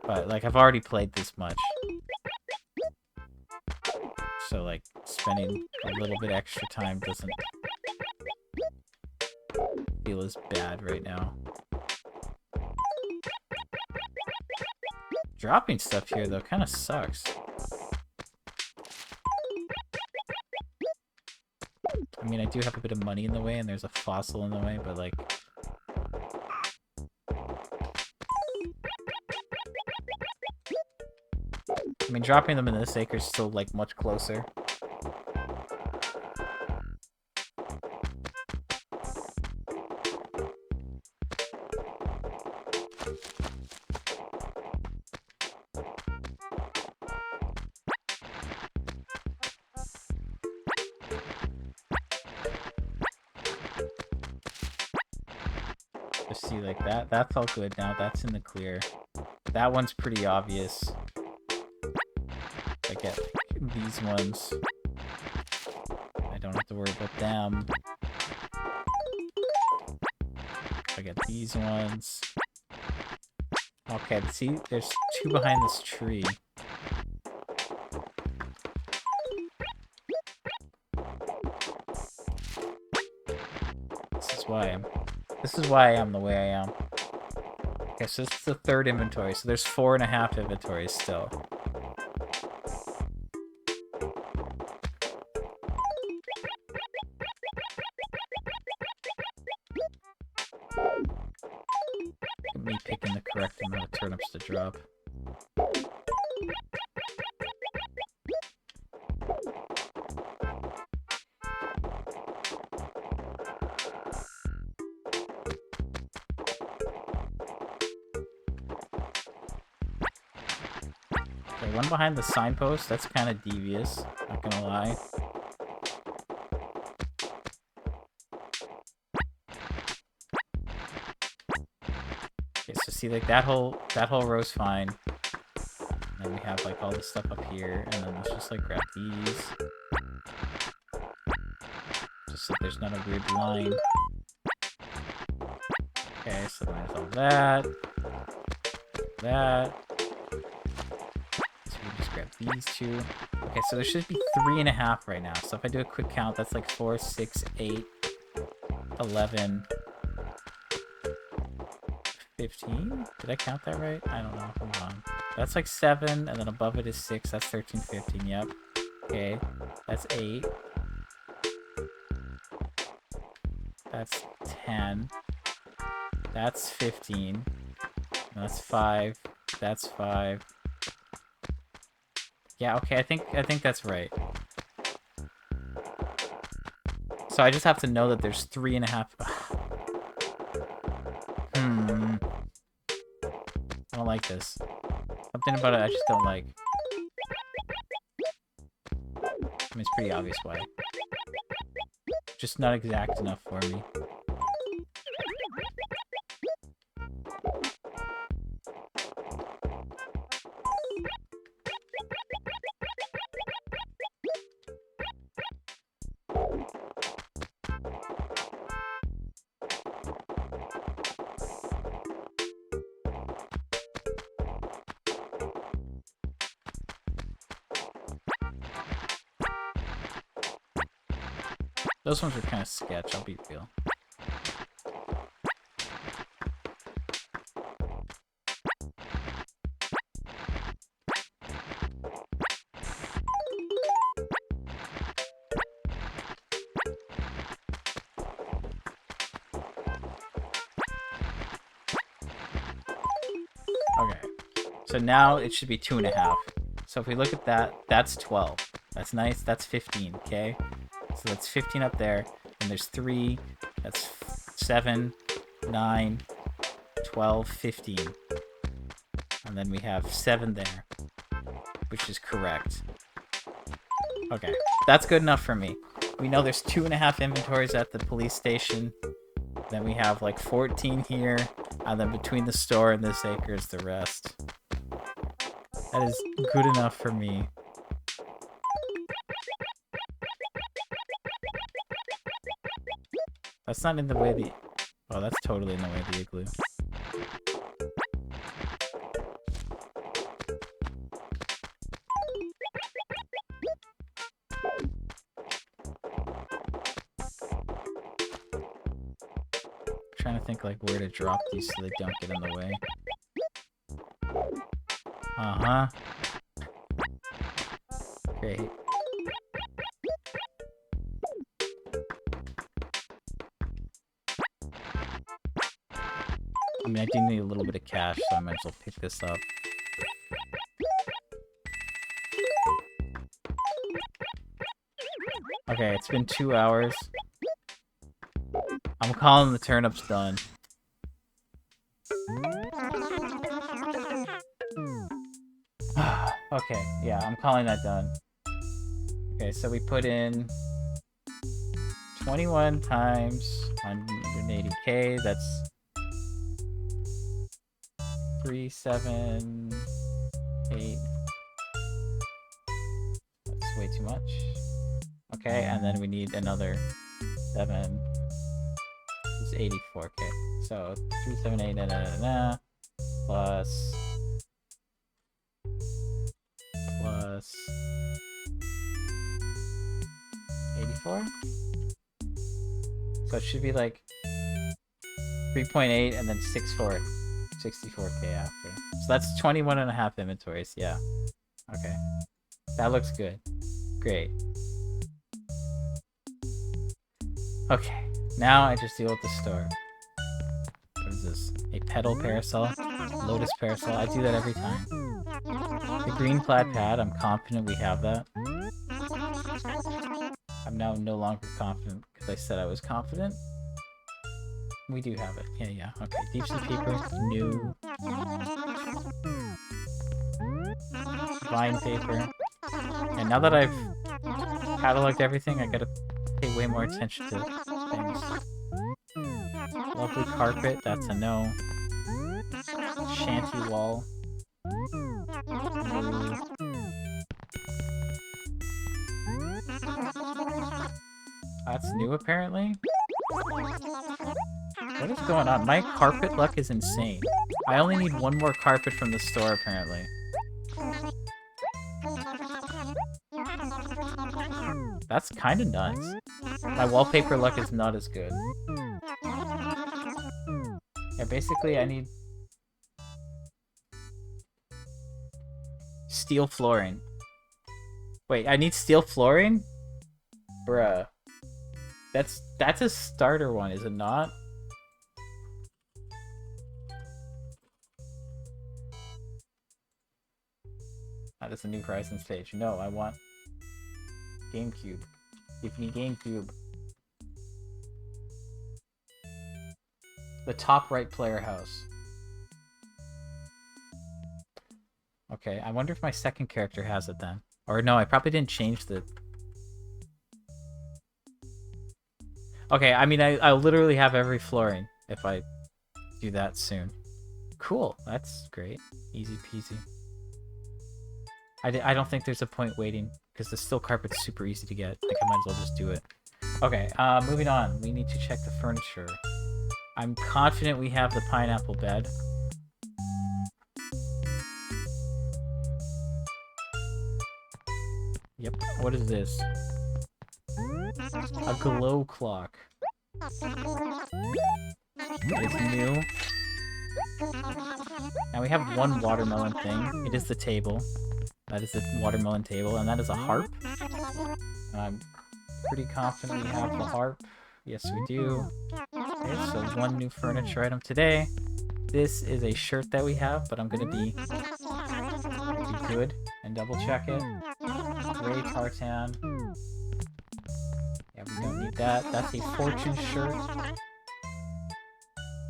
S1: But, like, I've already played this much. So, like, spending a little bit extra time doesn't feel as bad right now. Dropping stuff here, though, kind of sucks. I mean, I do have a bit of money in the way, and there's a fossil in the way, but, like... I mean, dropping them in this acre is still, like, much closer. Just see, like, that. That's all good now. That's in the clear. That one's pretty obvious. I get these ones. I don't have to worry about them. I get these ones. Okay, see, there's 2 behind this tree. This is why I am the way I am. Okay, so this is the 3rd inventory, so there's 4.5 inventories still. Me picking the correct amount of turnips to drop. Okay, one behind the signpost, that's kind of devious, not gonna lie. Okay, so see, like, that whole row's fine. And then we have, like, all this stuff up here, and then let's just, like, grab these. Just so there's not a weird line. Okay, so minus all that. That. So we just grab these 2. Okay, so there should be 3.5 right now. So if I do a quick count, that's like 4, 6, 8, 11, 15? Did I count that right? I don't know. Hold on. That's like 7, and then above it is 6. That's 13, 15. Yep. Okay. That's 8. That's 10. That's 15. That's 5. That's 5. Yeah, okay, I think that's right. So I just have to know that there's 3.5. I don't like this. Something about it I just don't like. I mean, it's pretty obvious why. Just not exact enough for me. Those ones are kind of sketch, I'll be real. Okay, so now it should be 2.5. So if we look at that, that's 12. That's nice, that's 15, okay? So that's 15 up there, and there's 3, That's 7, 9, 12, 15. And then we have 7 there, which is correct. Okay, that's good enough for me. We know there's 2.5 inventories at the police station. Then we have like 14 here, and then between the store and this acre is the rest. That is good enough for me. That's not in the way the... Oh, that's totally in the way of the igloo. Trying to think like where to drop these so they don't get in the way. Uh-huh. Great. I mean, I do need a little bit of cash, so I might as well pick this up. Okay, it's been 2 hours. I'm calling the turnips done. Okay, yeah, I'm calling that done. Okay, so we put in 21 times 180k, that's 378. That's way too much. Okay, and then we need another 7. It's 84k. So 378 plus 84. So it should be like 3.8 and then 64. 64k after. So that's 21.5 inventories, yeah. Okay. That looks good. Great. Okay. Now I just deal with the store. What is this? A petal parasol? Lotus parasol? I do that every time. The green plaid pad, I'm confident we have that. I'm now no longer confident because I said I was confident. We do have it. Yeah. Okay. Deep sea paper. New. Vine paper. And now that I've cataloged everything, I gotta pay way more attention to things. Lovely carpet. That's a no. Shanty wall. New. That's new, apparently. What is going on? My carpet luck is insane. I only need 1 more carpet from the store, apparently. That's kind of nuts. My wallpaper luck is not as good. Yeah, basically I need... steel flooring. Wait, I need steel flooring? Bruh. That's a starter one, is it not? That is a new Horizon stage. No, I want GameCube. Give me GameCube. The top right player house. Okay, I wonder if my second character has it then. Or no, I probably didn't change the... Okay, I mean, I'll literally have every flooring if I do that soon. Cool, that's great. Easy peasy. I don't think there's a point waiting, because the steel carpet's super easy to get. Like, I might as well just do it. Okay, moving on. We need to check the furniture. I'm confident we have the pineapple bed. Yep, what is this? A glow clock. That is new. Now we have 1 watermelon thing. It is the table. That is the watermelon table, and that is a harp. I'm pretty confident we have the harp. Yes, we do. Okay, so 1 new furniture item today. This is a shirt that we have, but I'm gonna be good and double check it. Gray tartan. Yeah, we don't need that. That's a fortune shirt,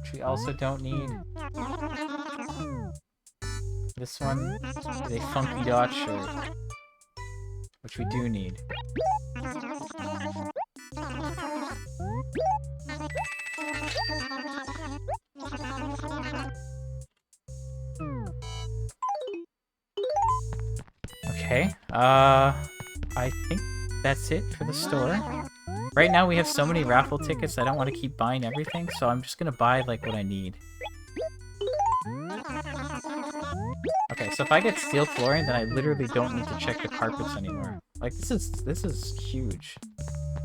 S1: which we also don't need. This one is a funky dot shirt, which we do need. Okay, I think that's it for the store. Right now we have so many raffle tickets, I don't want to keep buying everything, so I'm just gonna buy, like, what I need. Okay, so if I get steel flooring, then I literally don't need to check the carpets anymore. Like, this is huge.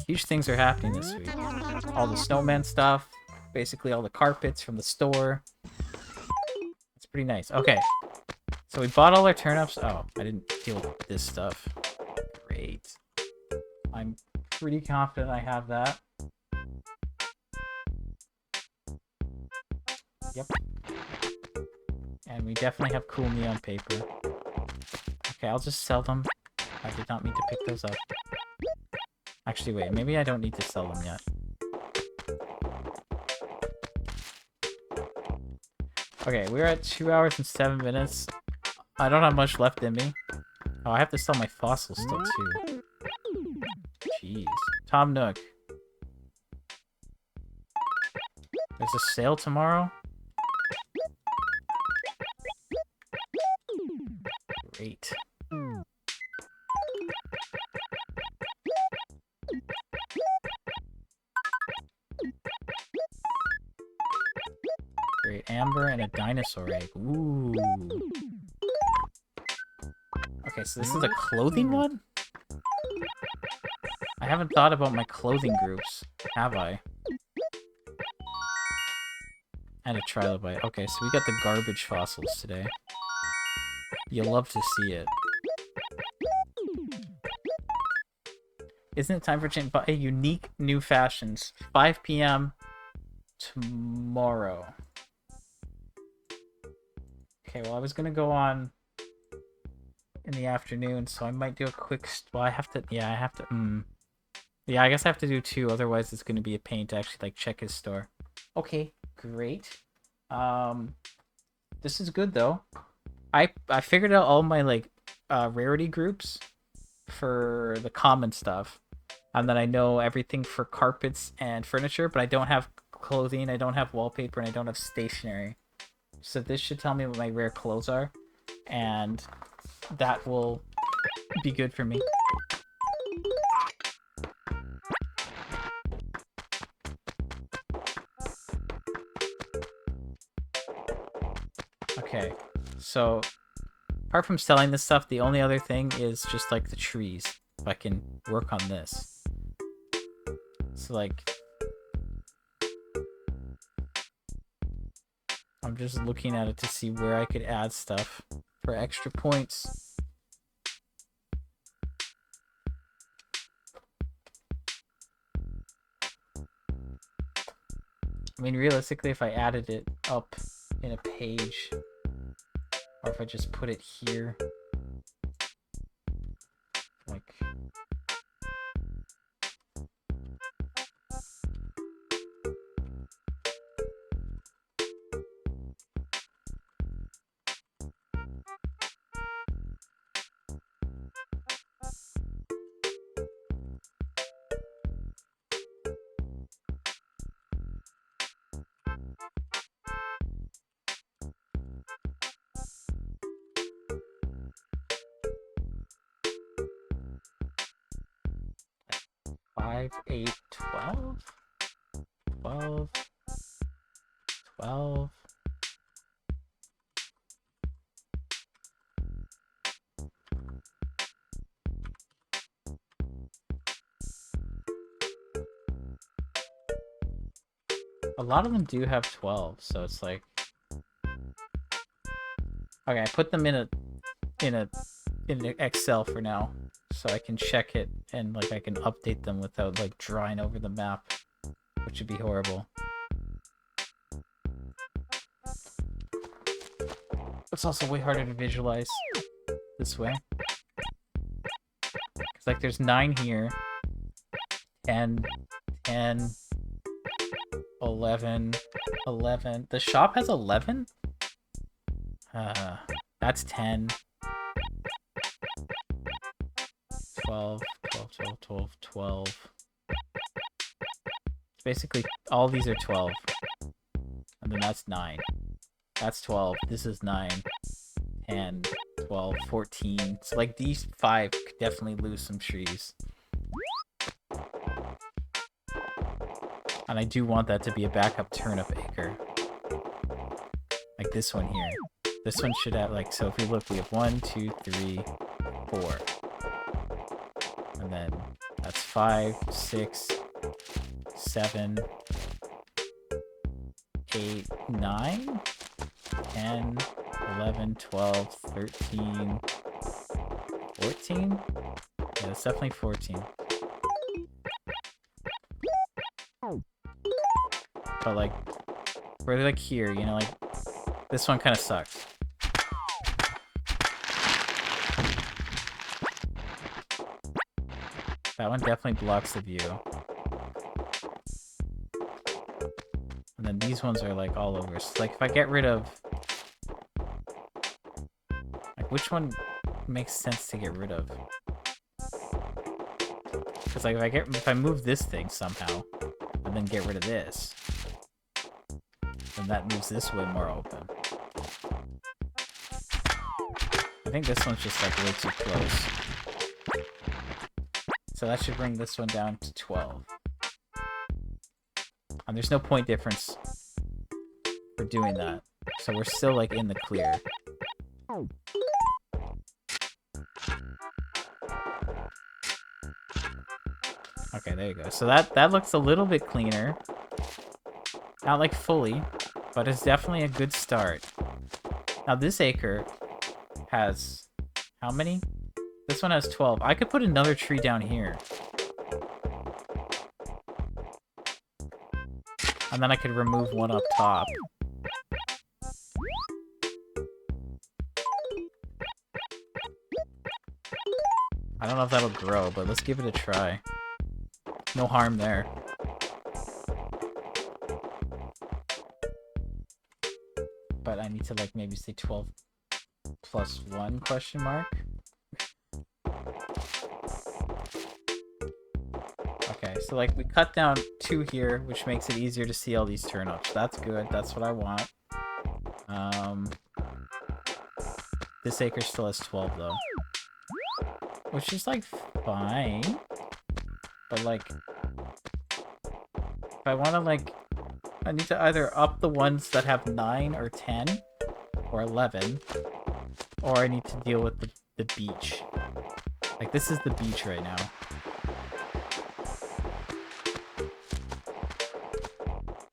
S1: Huge things are happening this week. All the snowman stuff, basically all the carpets from the store. It's pretty nice. Okay, so we bought all our turnips. Oh, I didn't deal with this stuff. Great. I'm pretty confident I have that. Yep. And we definitely have cool neon paper. Okay, I'll just sell them. I did not mean to pick those up. Actually, wait, maybe I don't need to sell them yet. Okay, we're at 2 hours and 7 minutes. I don't have much left in me. Oh, I have to sell my fossils still, too. Jeez. Tom Nook. There's a sale tomorrow? Great. Great. Amber and a dinosaur egg. Ooh. Okay, so this is a clothing one? I haven't thought about my clothing groups, have I? And a trilobite. Okay, so we got the garbage fossils today. You'll love to see it. Isn't it time for change? But a unique new fashions. 5 p.m. tomorrow. Okay, well, I was gonna go on in the afternoon, so I might do a quick. Well, I have to. Yeah, I have to. Yeah, I guess I have to do 2. Otherwise, it's gonna be a pain to actually like check his store. Okay, great. This is good though. I figured out all my like rarity groups for the common stuff, and then I know everything for carpets and furniture, but I don't have clothing, I don't have wallpaper, and I don't have stationery. So this should tell me what my rare clothes are, and that will be good for me. Okay, so apart from selling this stuff, the only other thing is just like the trees. If I can work on this. So like, I'm just looking at it to see where I could add stuff for extra points. I mean, realistically, if I added it up in a page, or if I just put it here, like... Five, 8, 12? 12. 12. A lot of them do have 12, so it's like... Okay, I put them in an Excel for now, so I can check it and like I can update them without like drawing over the map, which would be horrible. It's also way harder to visualize this way. Cause like there's 9 here, 10, 10, 11, 11. The shop has 11? That's 10. 12, 12, 12, 12, 12. Basically, all these are 12. And then that's 9. That's 12. This is 9. 10, 12, 14. So, like, these 5 could definitely lose some trees. And I do want that to be a backup turnip acre. Like this one here. This one should have, like, so if we look, we have 1, 2, 3, 4. And then that's 5, 6, 7, 8, 9, 10, 11, 12, 13, 14? Yeah, it's definitely 14. But, like, we're, like, here, you know, like, this one kind of sucks. That one definitely blocks the view. And then these ones are, like, all over. So, like, if I get rid of... Like, which one makes sense to get rid of? Because, like, if I move this thing somehow, and then get rid of this, then that moves this way more open. I think this one's just, like, way too close. So that should bring this one down to 12. And there's no point difference for doing that. So we're still, like, in the clear. Okay, there you go. So that looks a little bit cleaner. Not, like, fully, but it's definitely a good start. Now, this acre has... how many? This one has 12. I could put another tree down here. And then I could remove one up top. I don't know if that'll grow, but let's give it a try. No harm there. But I need to, like, maybe say 12 plus 1 question mark. Okay, so, like, we cut down 2 here, which makes it easier to see all these turnips. That's good. That's what I want. This acre still has 12, though. Which is, like, fine. But, like, if I want to, like, I need to either up the ones that have 9 or 10 or 11, or I need to deal with the beach. Like, this is the beach right now.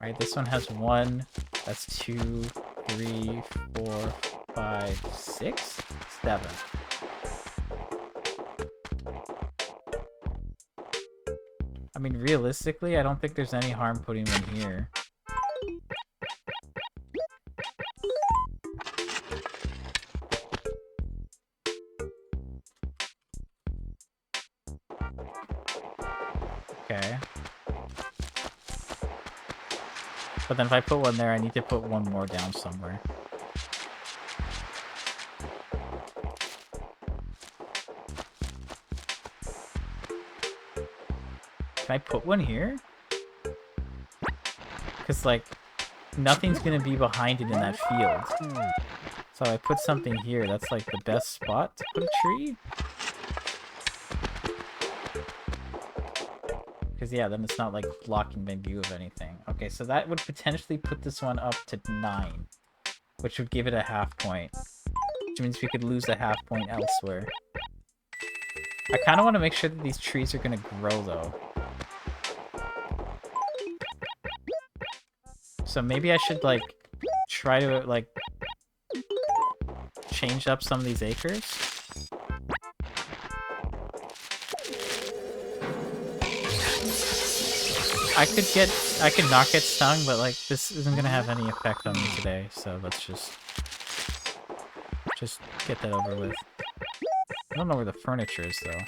S1: Right, this one has 1, that's 2, 3, 4, 5, 6, 7. I mean, realistically, I don't think there's any harm putting one here. Okay. But then if I put one there, I need to put one more down somewhere. Can I put one here? Because, like, nothing's gonna be behind it in that field. So I put something here, that's, like, the best spot to put a tree? Because, yeah, then it's not, like, blocking my view of anything. Okay, so that would potentially put this one up to 9, which would give it a half point. Which means we could lose a half point elsewhere. I kind of want to make sure that these trees are going to grow, though. So maybe I should, like, try to, like, change up some of these acres. I could not get stung, but, like, this isn't gonna have any effect on me today, so let's just get that over with. I don't know where the furniture is, though.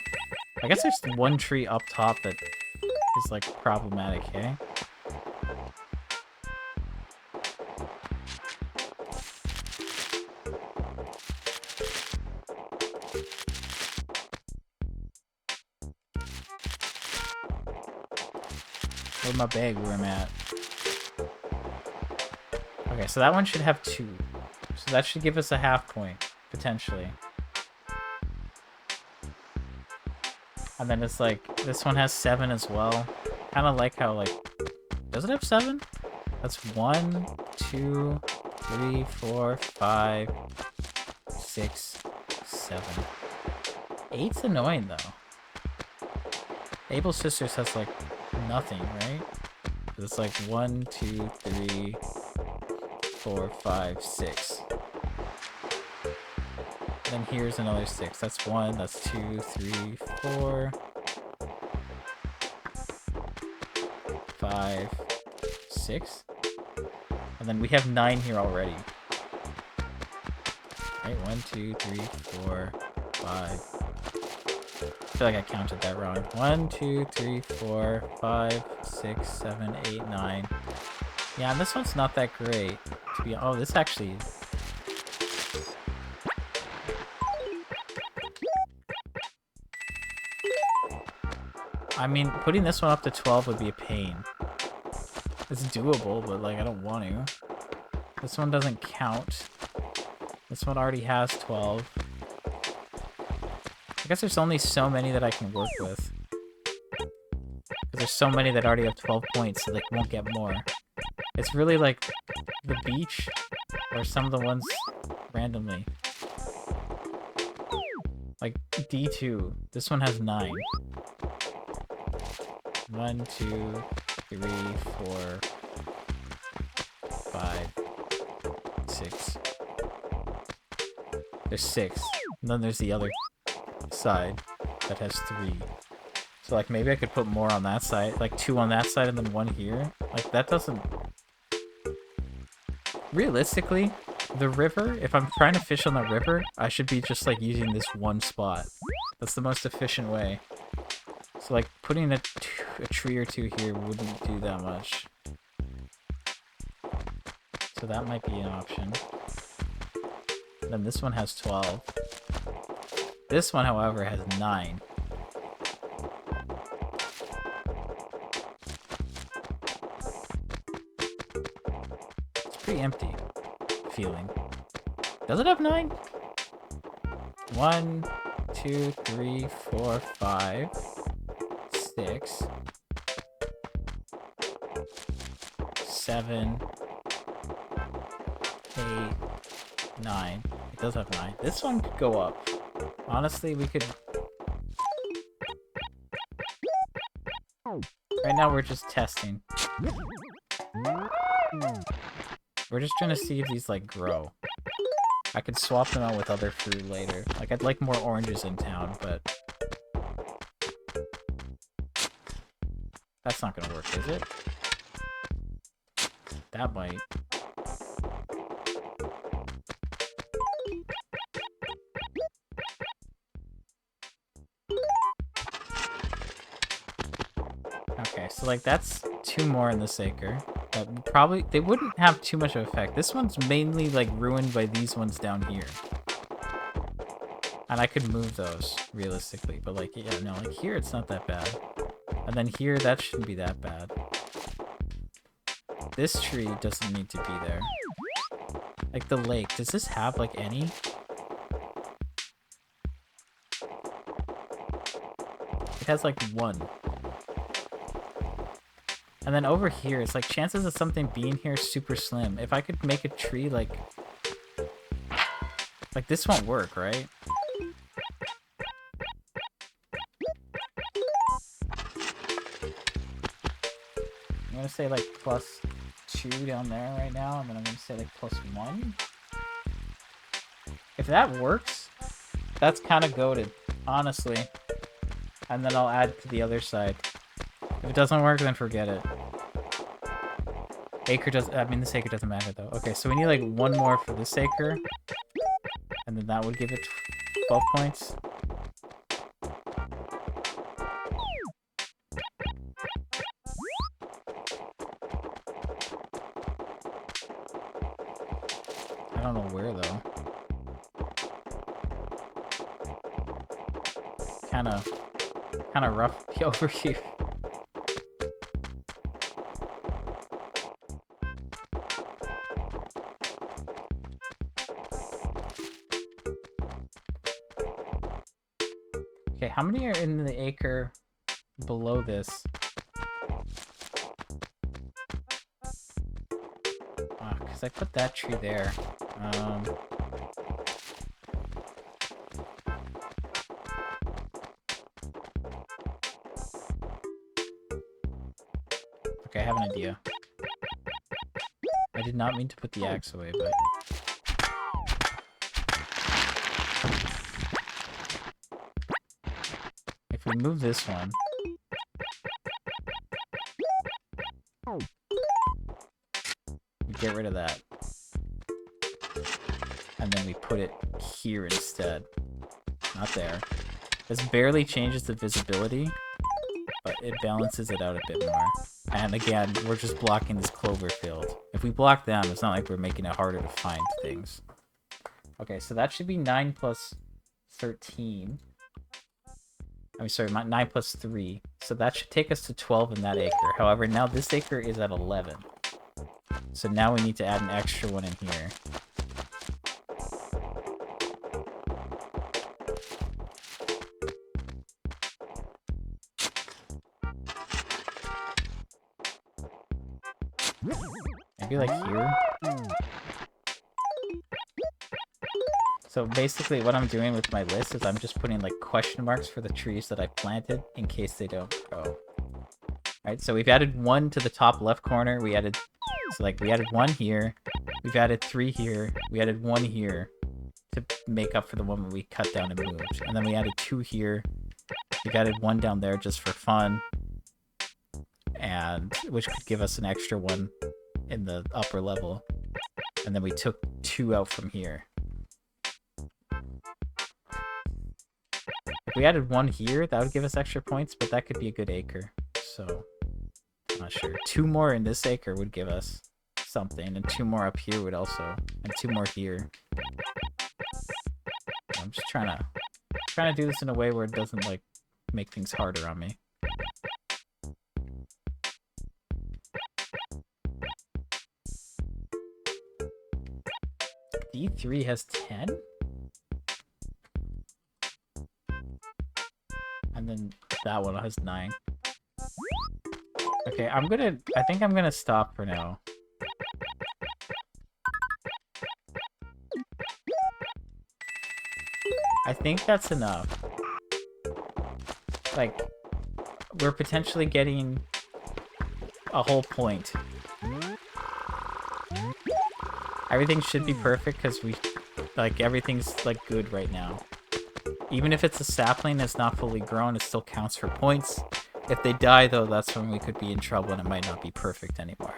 S1: I guess there's one tree up top that is like problematic, eh? Where'd my bag where I'm at? Okay, so that one should have 2. So that should give us a half point, potentially. And then it's like, this one has 7 as well. Kind of like how, like, does it have 7? That's 1, 2, 3, 4, 5, 6, 7. 8's annoying, though. Abel's Sisters has, like, nothing, right? It's like 1, 2, 3, 4, 5, 6. Then here's another 6. That's 1, that's 2, 3, 4, 5, 6. And then we have 9 here already. Right, 1, 2, 3, 4, 5. I feel like I counted that wrong. 1, 2, 3, 4, 5, 6, 7, 8, 9. Yeah, and this one's not that great. To be this actually. I mean, putting this one up to 12 would be a pain. It's doable, but like I don't want to. This one doesn't count. This one already has 12. I guess there's only so many that I can work with. Because there's so many that already have 12 points, so they won't get more. It's really like the beach, or some of the ones randomly. Like D2. This one has 9. 1, 2, 3, 4, 5, 6. There's 6. And then there's the other side that has 3. So like maybe I could put more on that side, like 2 on that side and then 1 here. Like that doesn't. Realistically, the river, if I'm trying to fish on the river, I should be just like using this one spot. That's the most efficient way. So like putting a tree or 2 here wouldn't do that much. So that might be an option. And then this one has 12. This one, however, has 9. It's pretty empty feeling. Does it have 9? 1, 2, 3, 4, 5, 6, 7, 8, 9. It does have 9. This one could go up. Honestly, we could. Right now, we're just testing. We're just trying to see if these like grow. I could swap them out with other fruit later. Like I'd like more oranges in town, but that's not gonna work, is it? That might. Okay, so like that's 2 more in this acre. That probably they wouldn't have too much of effect. This one's mainly like ruined by these ones down here. And I could move those realistically, but like yeah, no, like here it's not that bad. And then here that shouldn't be that bad. This tree doesn't need to be there. Like the lake, does this have like any? It has like 1. And then over here, it's like chances of something being here super slim. If I could make a tree like this won't work, right? I'm gonna say like +2 down there right now, and then I'm gonna say like +1. If that works, that's kind of goated, honestly. And then I'll add to the other side. If it doesn't work, then forget it. This acre doesn't matter though. Okay, so we need like 1 more for this acre. And then that would give it 12 points. I don't know where though. Kind of rough over here. Okay, how many are in the acre below this? Because I put that tree there. Okay, I have an idea. I did not mean to put the axe away, but... If we move this one... we get rid of that. And then we put it here instead. Not there. This barely changes the visibility, but it balances it out a bit more. And again, we're just blocking this clover field. If we block them, it's not like we're making it harder to find things. Okay, so that should be 9 plus 13. I'm sorry, 9 plus 3. So that should take us to 12 in that acre. However, now this acre is at 11. So now we need to add an extra one in here. Maybe like here? So basically what I'm doing with my list is I'm just putting like question marks for the trees that I planted in case they don't grow. Alright, so we've added 1 to the top left corner. We added 1 here. We've added 3 here. We added 1 here to make up for the one we cut down and moved. And then we added 2 here. We've added 1 down there just for fun. And which could give us an extra 1 in the upper level. And then we took 2 out from here. If we added 1 here, that would give us extra points, but that could be a good acre. So, I'm not sure. 2 more in this acre would give us something, and 2 more up here would also, and 2 more here. I'm just trying to do this in a way where it doesn't like make things harder on me. D3 has 10? And then that one has 9. Okay, I think I'm gonna stop for now. I think that's enough. Like, we're potentially getting a whole point. Everything should be perfect because everything's like good right now. Even if it's a sapling that's not fully grown, it still counts for points. If they die though, that's when we could be in trouble and it might not be perfect anymore.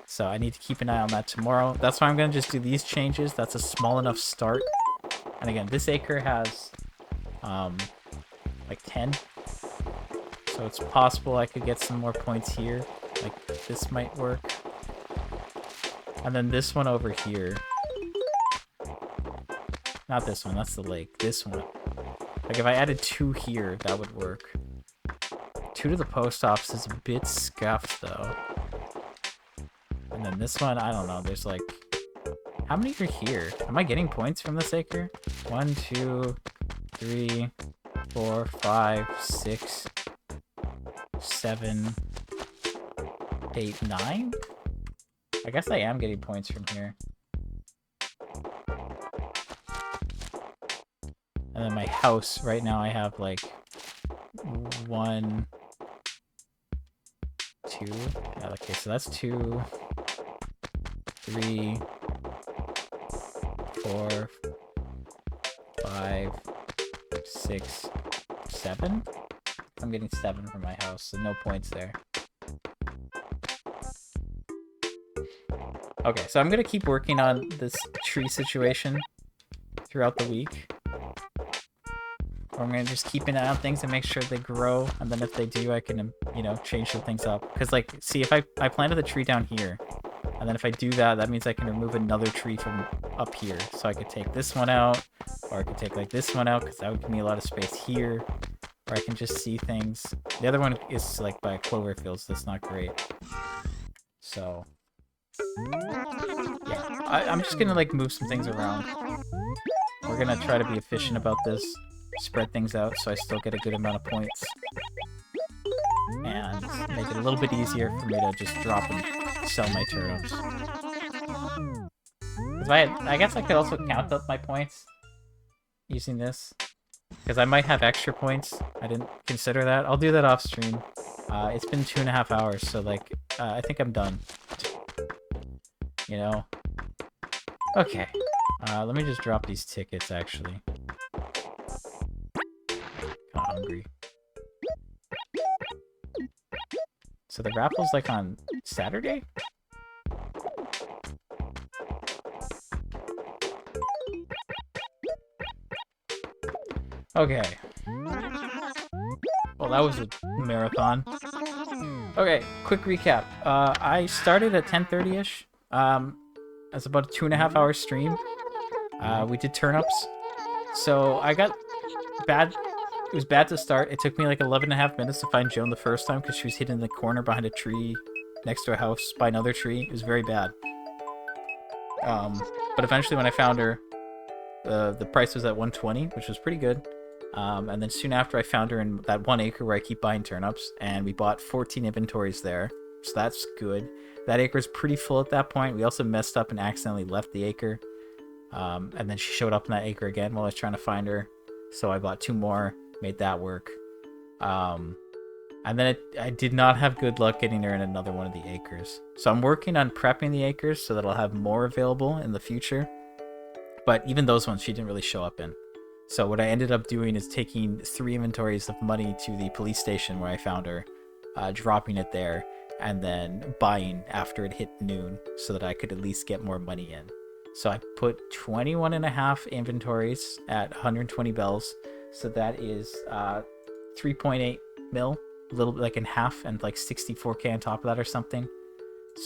S1: So I need to keep an eye on that tomorrow. That's why I'm gonna just do these changes. That's a small enough start. And again, this acre has like 10. So it's possible I could get some more points here. Like this might work. And then this one over here. Not this one, that's the lake. This one. Like if I added 2 here, that would work. 2 to the post office is a bit scuffed though. And then this one, I don't know, there's like... How many are here? Am I getting points from this acre? 1, 2, 3, 4, 5, 6, 7, 8, 9? I guess I am getting points from here. And then my house, right now I have like 1, 2. Yeah, okay, so that's 2, 3, 4, 5, 6, 7. I'm getting 7 from my house, so no points there. Okay, so I'm gonna keep working on this tree situation throughout the week. I'm gonna just keep an eye on things and make sure they grow, and then if they do, I can, you know, change the things up. Because, like, see, if I planted the tree down here, And then if I do that, that means I can remove another tree from up here. So I could take this one out, or I could take like this one out, because that would give me a lot of space here, where I can just see things. The other one is like by clover fields, so that's not great. So yeah, I'm just gonna like move some things around. We're gonna try to be efficient about this, spread things out so I still get a good amount of points, and make it a little bit easier for me to just drop and sell my turnips. I guess I could also count up my points using this, because I might have extra points. I didn't consider that. I'll do that off stream. It's been 2.5 hours, so like I think I'm done. You know? Okay. Let me just drop these tickets, actually. Kinda hungry. So the raffle's like on Saturday? Okay. Well, that was a marathon. Okay, quick recap. I started at 10:30ish. That's about a 2.5 hour stream. We did turnips. So I got bad. It was bad to start. It took me like 11.5 minutes to find Joan the first time because she was hidden in the corner behind a tree next to a house by another tree. It was very bad. But eventually when I found her, the price was at 120, which was pretty good. And then soon after I found her in that 1 acre where I keep buying turnips, and we bought 14 inventories there. So that's good. That acre's pretty full at that point. We also messed up and accidentally left the acre. And then she showed up in that acre again while I was trying to find her. So I bought 2 more, made that work. And then I did not have good luck getting her in another one of the acres. So I'm working on prepping the acres so that I'll have more available in the future. But even those ones she didn't really show up in. So what I ended up doing is taking 3 inventories of money to the police station where I found her, dropping it there, and then buying after it hit noon so that I could at least get more money in. So I put 21.5 inventories at 120 bells. So that is 3.8 mil, a little bit like in half, and like 64k on top of that or something.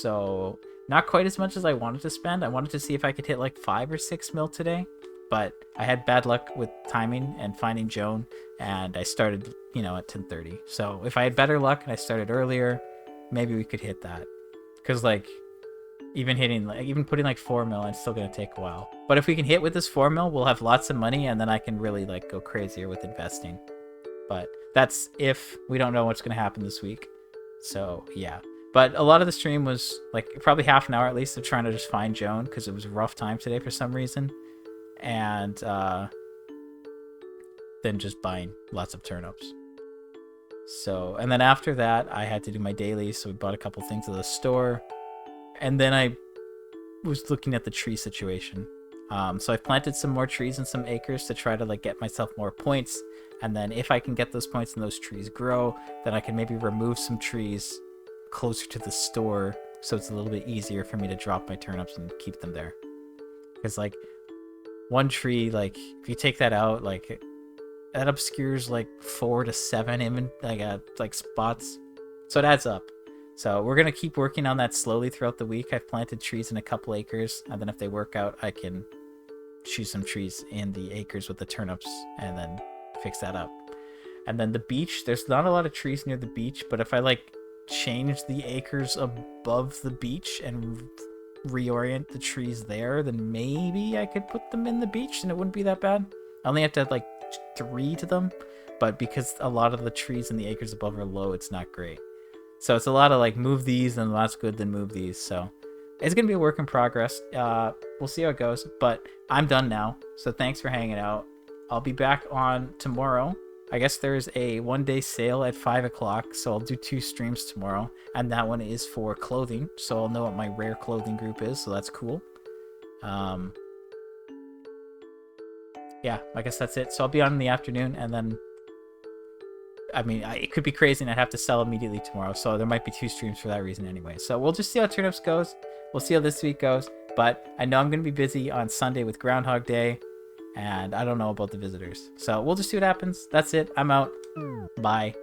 S1: So not quite as much as I wanted to spend. I wanted to see if I could hit like 5 or 6 mil today, but I had bad luck with timing and finding Joan, and I started, you know, at 10:30. So if I had better luck and I started earlier, maybe we could hit that. Because like even putting like 4 mil, it's still gonna take a while. But if we can hit with this 4 mil, we'll have lots of money, and then I can really like go crazier with investing. But that's if we don't know what's gonna happen this week. So yeah. But a lot of the stream was like probably half an hour at least of trying to just find Joan, because it was a rough time today for some reason. And then just buying lots of turnips. So, and then after that, I had to do my dailies, so we bought a couple things at the store. And then I was looking at the tree situation. So I planted some more trees in some acres to try to like get myself more points. And then if I can get those points and those trees grow, then I can maybe remove some trees closer to the store, so it's a little bit easier for me to drop my turnips and keep them there. Because like one tree, like if you take that out, like that obscures like 4 to 7 like spots, so it adds up. So we're gonna keep working on that slowly throughout the week. I've planted trees in a couple acres, and then if they work out, I can choose some trees in the acres with the turnips and then fix that up. And then the beach, there's not a lot of trees near the beach, but if I like change the acres above the beach and reorient the trees there, then maybe I could put them in the beach and it wouldn't be that bad. I only have to add like 3 to them, but because a lot of the trees in the acres above are low, it's not great. So it's a lot of like move these, then that's good, then move these. So it's gonna be a work in progress. We'll see how it goes, but I'm done now. So thanks for hanging out. I'll be back on tomorrow. I guess there's a 1-day sale at 5 o'clock, so I'll do 2 streams tomorrow, and that one is for clothing, so I'll know what my rare clothing group is, so that's cool. Yeah, I guess that's it. So I'll be on in the afternoon, and then I mean, it could be crazy and I'd have to sell immediately tomorrow, so there might be 2 streams for that reason anyway. So we'll just see how turnips goes. We'll see how this week goes, but I know I'm going to be busy on Sunday with Groundhog Day, and I don't know about the visitors. So we'll just see what happens. That's it. I'm out. Bye.